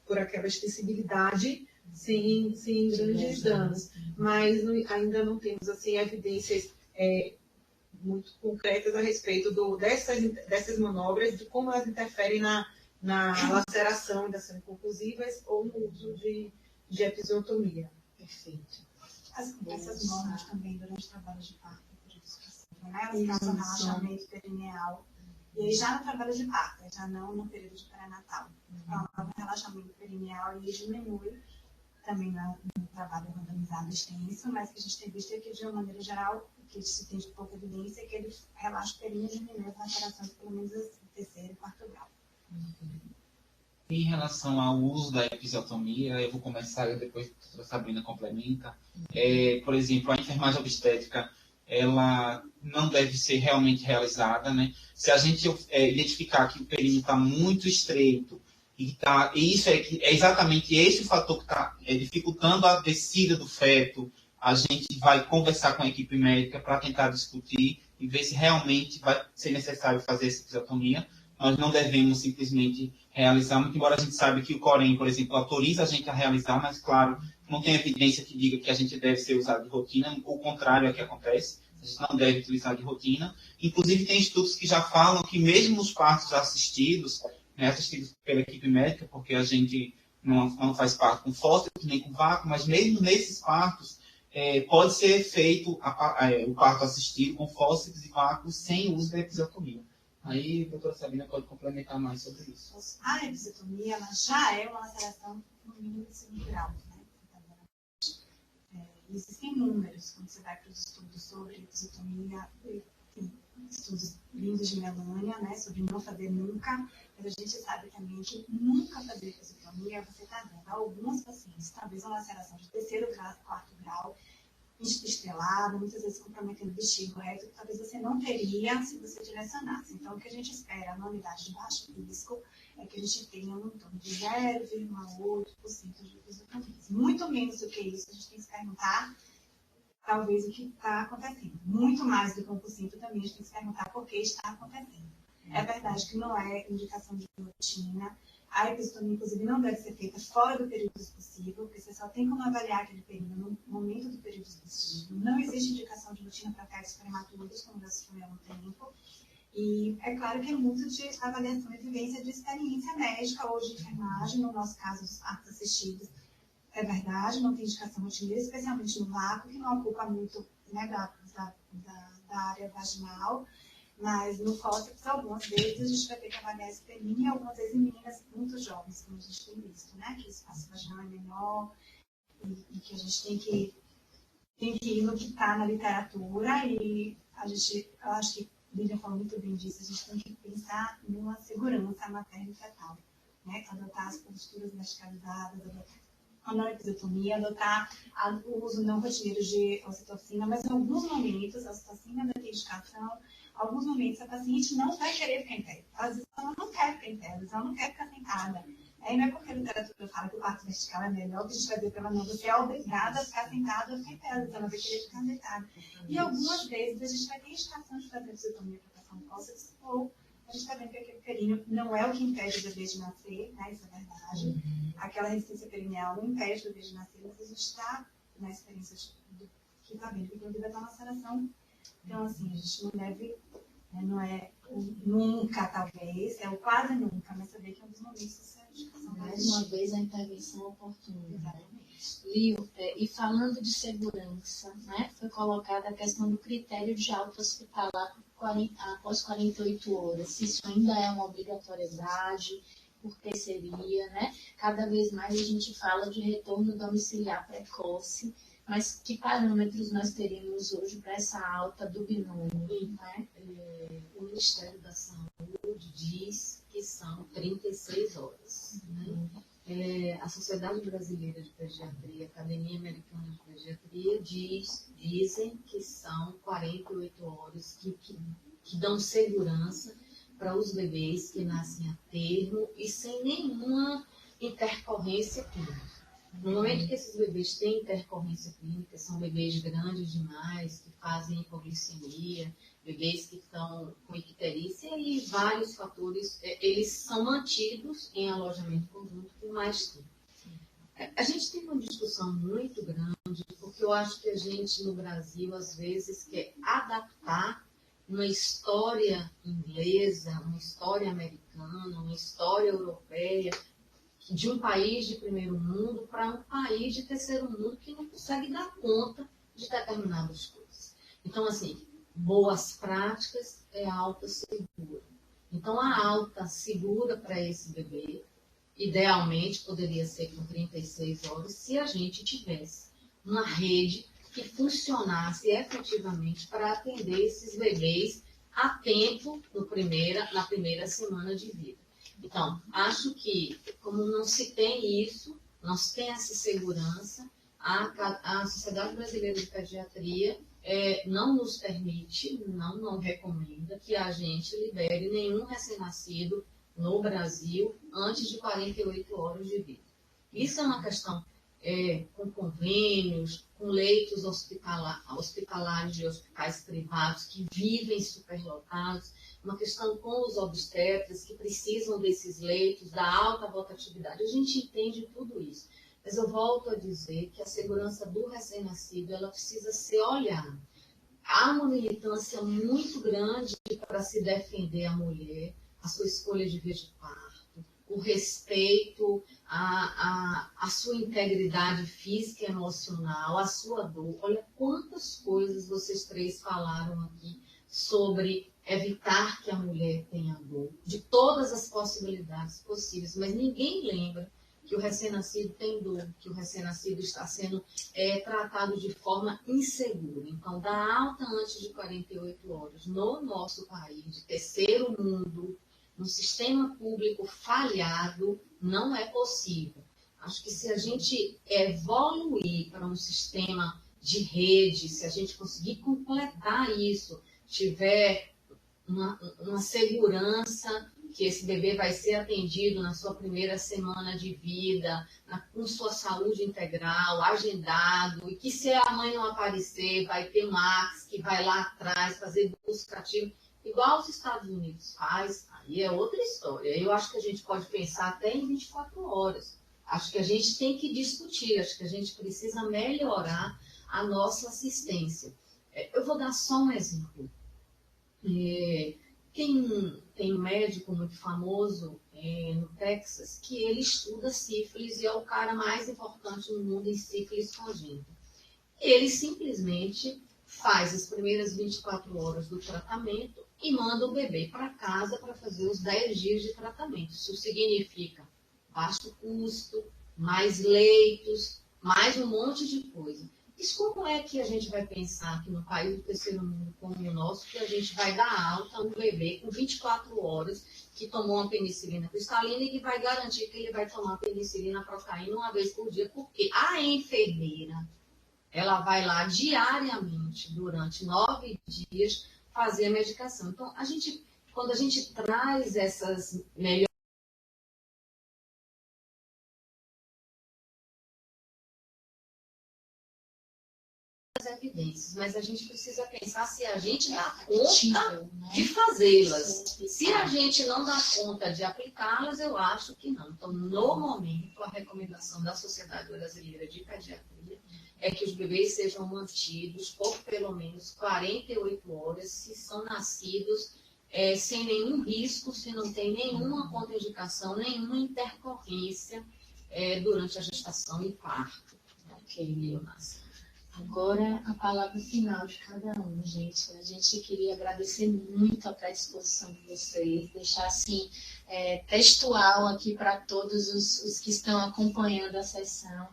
por aquela extensibilidade, sem grandes danos. Mas ainda não temos assim, evidências muito concretas a respeito dessas manobras, de como elas interferem na laceração das inconclusivas ou no uso de episiotomia. Perfeito. Essas normas também durante o trabalho de parto, elas causam relaxamento perineal. E aí já no trabalho de parto, já não no período de pré-natal. Então, o relaxamento perineal ele diminui também no trabalho randomizado extenso, mas que a gente tem visto aqui de uma maneira geral, que se tem de pouca evidência, que ele relaxa o períneo e diminui as alterações, pelo menos no terceiro e quarto grau. Em relação ao uso da episiotomia, eu vou começar e depois a Sabrina complementa. Por exemplo, a enfermagem obstétrica, ela não deve ser realmente realizada, né? Se a gente identificar que o períneo está muito estreito, e isso é exatamente esse o fator que está dificultando a descida do feto, a gente vai conversar com a equipe médica para tentar discutir e ver se realmente vai ser necessário fazer essa episiotomia. Nós não devemos simplesmente realizar, muito embora a gente saiba que o Corém, por exemplo, autoriza a gente a realizar, mas, claro, não tem evidência que diga que a gente deve ser usado de rotina, o contrário é o que acontece, a gente não deve utilizar de rotina. Inclusive, tem estudos que já falam que mesmo os partos assistidos, né, assistidos pela equipe médica, porque a gente não faz parto com fósseis nem com vácuo, mas mesmo nesses partos, pode ser feito o parto assistido com fósseis e vácuos sem o uso da episiotomia. Aí a doutora Sabrina pode complementar mais sobre isso. A episiotomia ela já é uma laceração no mínimo de segundo grau. Né? Existem números, quando você vai para os estudos sobre episiotomia, tem estudos lindos de Melânia, né, sobre não fazer nunca, mas a gente sabe também que nunca fazer episiotomia, você está dando a alguns pacientes, talvez uma laceração de terceiro grau, quarto grau, estrelado, muitas vezes comprometendo o bexigo reto, que talvez você não teria se você direcionasse. Então, o que a gente espera na unidade de baixo risco é que a gente tenha um torno de 0,8% de episiotomias. Muito menos do que isso, a gente tem que se perguntar, talvez, o que está acontecendo. Muito mais do que 1% também, a gente tem que se perguntar por que está acontecendo. É verdade que não é indicação de rotina. A episiotomia, inclusive, não deve ser feita fora do período expulsivo, porque você só tem como avaliar aquele período no momento do período expulsivo. Não existe indicação de rotina para fetos prematuros, como já se foi há um tempo. E é claro que é muito de avaliação e vivência de experiência médica ou de enfermagem, no nosso caso, dos partos assistidos. É verdade, não tem indicação rotineira, especialmente no vácuo, que não ocupa muito, né, da área vaginal. Mas no fórceps, algumas vezes a gente vai ter que avaliar esse período, e algumas vezes em meninas muito jovens, como a gente tem visto, né? Que o espaço vaginal é menor e que a gente tem que ir no que está na literatura. E eu acho que Lívia falou muito bem disso, a gente tem que pensar numa segurança materna e fetal, né? Adotar as posturas verticalizadas, adotar a não episiotomia, adotar o uso não rotineiro de ocitocina, mas em alguns momentos a ocitocina vai ter indicação. Alguns momentos a paciente não vai querer ficar em pé. Às vezes ela não quer ficar em pé, às vezes ela não quer ficar sentada. Aí não é porque a literatura fala que o parto vertical é melhor, que a gente vai dizer para ela, não, você é obrigada a ficar sentada ou ficar em pé, às vezes ela vai querer ficar deitada. E algumas vezes a gente vai ter indicação de fazer episiotomia para passar um fórceps, ou a gente está vendo que aquele períneo não é o que impede o bebê de nascer, né? Isso é verdade. Aquela resistência perineal não impede o bebê de nascer, mas a gente está na experiência que está vendo que o bebê vai dar uma laceração. Então, assim, a gente não deve, né, não é nunca, talvez, é o quase nunca, mas saber que em alguns momentos isso é indicação. Mais uma vez, a intervenção oportuna. Exatamente. Lio, e falando de segurança, né, foi colocada a questão do critério de alta hospitalar após 48 horas. Se isso ainda é uma obrigatoriedade, por que seria, né? Cada vez mais a gente fala de retorno domiciliar precoce, mas que parâmetros nós teríamos hoje para essa alta do binômio, né? O Ministério da Saúde diz que são 36 horas. Né? A Sociedade Brasileira de Pediatria, a Academia Americana de Pediatria, dizem que são 48 horas que dão segurança para os bebês que nascem a termo e sem nenhuma intercorrência clínica. No momento que esses bebês têm intercorrência clínica, são bebês grandes demais, que fazem hipoglicemia, bebês que estão com icterícia e vários fatores, eles são mantidos em alojamento conjunto por mais tempo. A gente tem uma discussão muito grande, porque eu acho que a gente no Brasil, às vezes, quer adaptar uma história inglesa, uma história americana, uma história europeia, de um país de primeiro mundo para um país de terceiro mundo que não consegue dar conta de determinadas coisas. Então, assim, boas práticas é alta segura. Então, a alta segura para esse bebê, idealmente, poderia ser com 36 horas, se a gente tivesse uma rede que funcionasse efetivamente para atender esses bebês a tempo na primeira semana de vida. Então, acho que, como não se tem isso, não se tem essa segurança, a Sociedade Brasileira de Pediatria não nos permite, não recomenda que a gente libere nenhum recém-nascido no Brasil antes de 48 horas de vida. Isso é uma questão com convênios, com leitos hospitalares de hospitais privados que vivem superlotados, uma questão com os obstetras que precisam desses leitos, da alta rotatividade. A gente entende tudo isso. Mas eu volto a dizer que a segurança do recém-nascido ela precisa ser olhada. Há uma militância muito grande para se defender a mulher, a sua escolha de via de parto, o respeito à sua integridade física e emocional, à sua dor. Olha quantas coisas vocês três falaram aqui sobre evitar que a mulher tenha dor, de todas as possibilidades possíveis, mas ninguém lembra que o recém-nascido tem dor, que o recém-nascido está sendo tratado de forma insegura. Então, dar alta antes de 48 horas no nosso país, de terceiro mundo, num sistema público falhado, não é possível. Acho que se a gente evoluir para um sistema de rede, se a gente conseguir completar isso, tiver uma segurança que esse bebê vai ser atendido na sua primeira semana de vida, com sua saúde integral, agendado, e que se a mãe não aparecer, vai ter Max, que vai lá atrás fazer busca ativa. igual os Estados Unidos faz, aí é outra história. Eu acho que a gente pode pensar até em 24 horas. Acho que a gente tem que discutir, acho que a gente precisa melhorar a nossa assistência. Eu vou dar só um exemplo. Tem um médico muito famoso no Texas que ele estuda sífilis e é o cara mais importante no mundo em sífilis congênita. Ele simplesmente faz as primeiras 24 horas do tratamento e manda o bebê para casa para fazer os 10 dias de tratamento. Isso significa baixo custo, mais leitos, mais um monte de coisa. Isso como é que a gente vai pensar que no país do terceiro mundo como o nosso, que a gente vai dar alta a um bebê com 24 horas que tomou uma penicilina cristalina e que vai garantir que ele vai tomar penicilina procaína uma vez por dia, porque a enfermeira, ela vai lá diariamente, durante 9 dias, fazer a medicação. Então, quando a gente traz essas melhores evidências, mas a gente precisa pensar se a gente dá conta de fazê-las. Se a gente não dá conta de aplicá-las, eu acho que não. Então, no momento, a recomendação da Sociedade Brasileira de Pediatria é que os bebês sejam mantidos por pelo menos 48 horas, se são nascidos sem nenhum risco, se não tem nenhuma contraindicação, nenhuma intercorrência durante a gestação e parto. Ok, Leonas. Agora, a palavra final de cada um, gente. A gente queria agradecer muito a predisposição de vocês, deixar assim, textual aqui para todos os que estão acompanhando a sessão,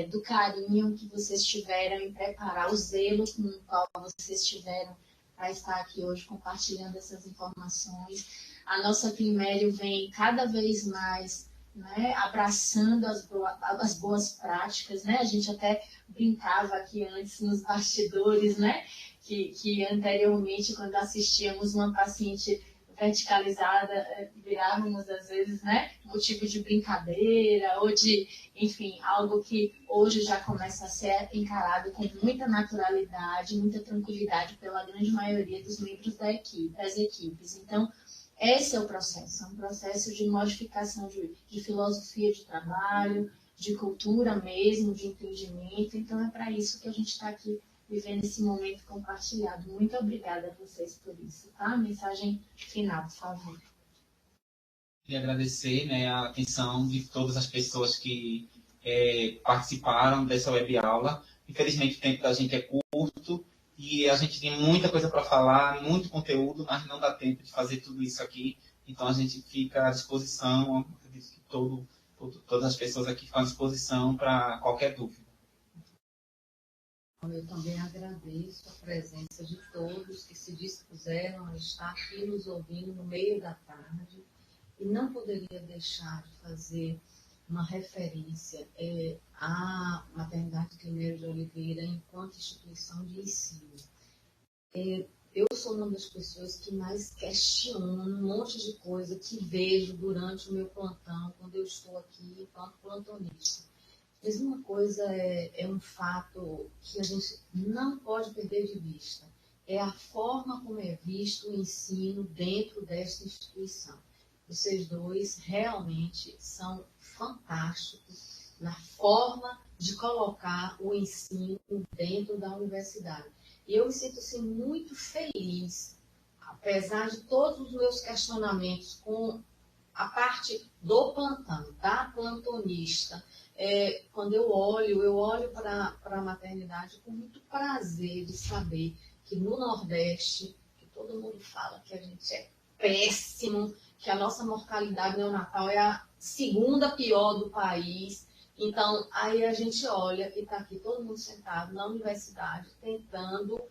do carinho que vocês tiveram em preparar, o zelo com o qual vocês tiveram para estar aqui hoje compartilhando essas informações. A nossa Climério vem cada vez mais, né, abraçando as boas práticas, né? A gente até brincava aqui antes nos bastidores, né? Que anteriormente, quando assistíamos uma paciente verticalizada, virávamos às vezes, né? Motivo de brincadeira ou de, enfim, algo que hoje já começa a ser encarado com muita naturalidade, muita tranquilidade pela grande maioria dos membros das equipes. Então, esse é o um processo de modificação de filosofia de trabalho, de cultura mesmo, de entendimento. Então, é para isso que a gente está aqui vivendo esse momento compartilhado. Muito obrigada a vocês por isso, tá? Mensagem final, por favor. Queria agradecer, né, a atenção de todas as pessoas que participaram dessa web aula. Infelizmente, o tempo da gente é curto, e a gente tem muita coisa para falar, muito conteúdo, mas não dá tempo de fazer tudo isso aqui. Então, a gente fica à disposição, acredito que todas as pessoas aqui ficam à disposição para qualquer dúvida. Eu também agradeço a presença de todos que se dispuseram a estar aqui nos ouvindo no meio da tarde. E não poderia deixar de fazer uma referência à Maternidade Climério de Oliveira enquanto instituição de ensino. Eu sou uma das pessoas que mais questiono um monte de coisa que vejo durante o meu plantão, quando eu estou aqui enquanto plantonista. Mas uma coisa é um fato que a gente não pode perder de vista. É a forma como é visto o ensino dentro desta instituição. Vocês dois realmente são fantásticos na forma de colocar o ensino dentro da universidade. E eu me sinto assim, muito feliz, apesar de todos os meus questionamentos com a parte do plantão, da plantonista. Quando eu olho para a maternidade com muito prazer de saber que no Nordeste, que todo mundo fala que a gente é péssimo, que a nossa mortalidade neonatal é a segunda pior do país. Então, aí a gente olha e está aqui todo mundo sentado na universidade tentando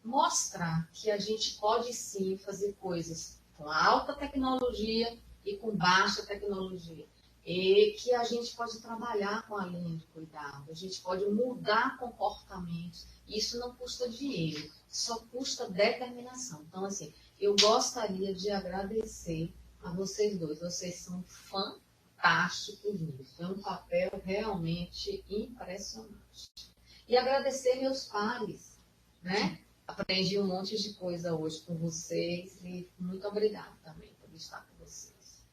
mostrar que a gente pode sim fazer coisas com alta tecnologia e com baixa tecnologia. E que a gente pode trabalhar com a linha de cuidado, a gente pode mudar comportamentos. Isso não custa dinheiro, só custa determinação. Então, assim, eu gostaria de agradecer a vocês dois. Vocês são fantásticos nisso. É um papel realmente impressionante. E agradecer meus pares, né? A Aprendi um monte de coisa hoje com vocês e muito obrigada também por estar com vocês.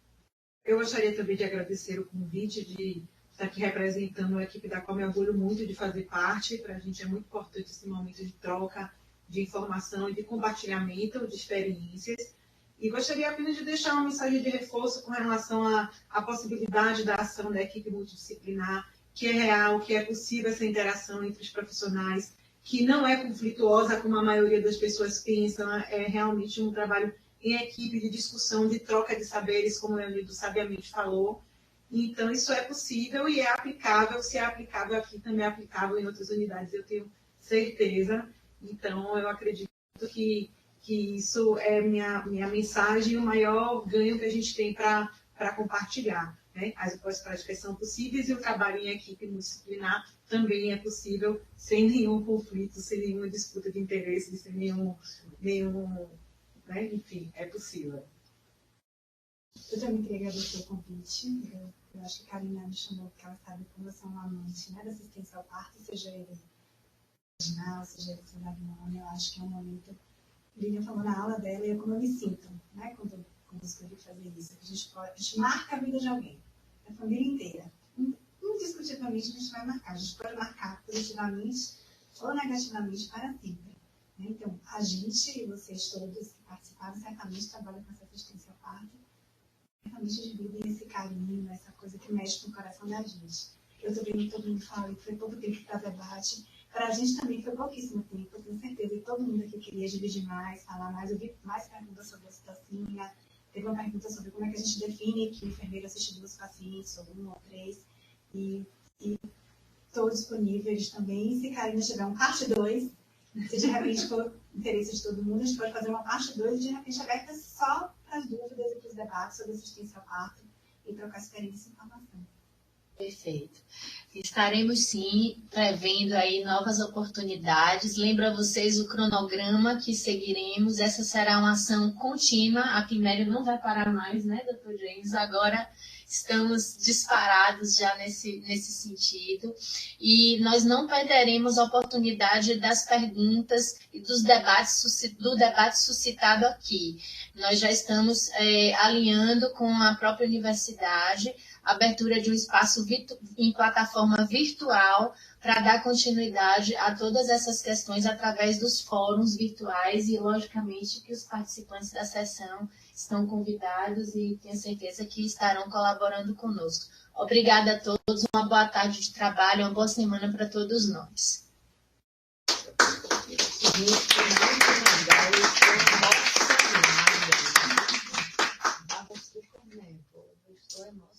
Eu gostaria também de agradecer o convite de estar aqui representando uma equipe da qual me orgulho muito de fazer parte. Para a gente é muito importante esse momento de troca de informação e de compartilhamento de experiências. E gostaria apenas de deixar uma mensagem de reforço com relação à possibilidade da ação da equipe multidisciplinar, que é real, que é possível essa interação entre os profissionais, que não é conflituosa como a maioria das pessoas pensam, é realmente um trabalho em equipe de discussão, de troca de saberes, como o Leonildo sabiamente falou. Então, isso é possível e é aplicável. Se é aplicável aqui, também é aplicável em outras unidades, eu tenho certeza. Então, eu acredito que isso é minha mensagem e o maior ganho que a gente tem para compartilhar. Né? As boas práticas são possíveis e o trabalho em equipe multidisciplinar também é possível, sem nenhum conflito, sem nenhuma disputa de interesse, sem nenhum né? Enfim, é possível. Eu também queria agradecer o convite. Eu acho que a Karina me chamou porque ela sabe como eu sou uma amante, né, da assistência ao parto, seja ele vaginal, seja ele cesárea. Eu acho que é um momento, a Lilian falou na aula dela, e é como eu me sinto, né, quando eu escolhi fazer isso. A gente marca a vida de alguém, a família inteira. Indiscutivelmente a gente vai marcar. A gente pode marcar positivamente ou negativamente para sempre. Então, a gente e vocês todos que participaram certamente trabalham com essa assistência ao parto, certamente dividem esse carinho, essa coisa que mexe com o coração da gente. Eu estou vendo que todo mundo fala que foi pouco tempo para debate. Para a gente também foi pouquíssimo tempo, eu tenho certeza que todo mundo aqui queria dividir mais, falar mais. Eu vi mais perguntas sobre a citocina, teve uma pergunta sobre como é que a gente define que o enfermeiro assiste 2 pacientes, ou 1 ou 3, e estou disponível também. Se Karina tiver um parte 2, se de repente for interesse de todo mundo, a gente pode fazer uma parte 2 de repente aberta só para as dúvidas e para os debates sobre assistência ao parto e trocar experiência e informação. Perfeito. Estaremos sim prevendo aí novas oportunidades. Lembro a vocês o cronograma que seguiremos. Essa será uma ação contínua. A Quimério não vai parar mais, né, Dr. James? Agora estamos disparados já nesse sentido. E nós não perderemos a oportunidade das perguntas e do debate suscitado aqui. Nós já estamos alinhando com a própria universidade a abertura de um espaço em plataforma virtual para dar continuidade a todas essas questões através dos fóruns virtuais e, logicamente, que os participantes da sessão estão convidados e tenho certeza que estarão colaborando conosco. Obrigada a todos, uma boa tarde de trabalho, uma boa semana para todos nós. Estou emocionada.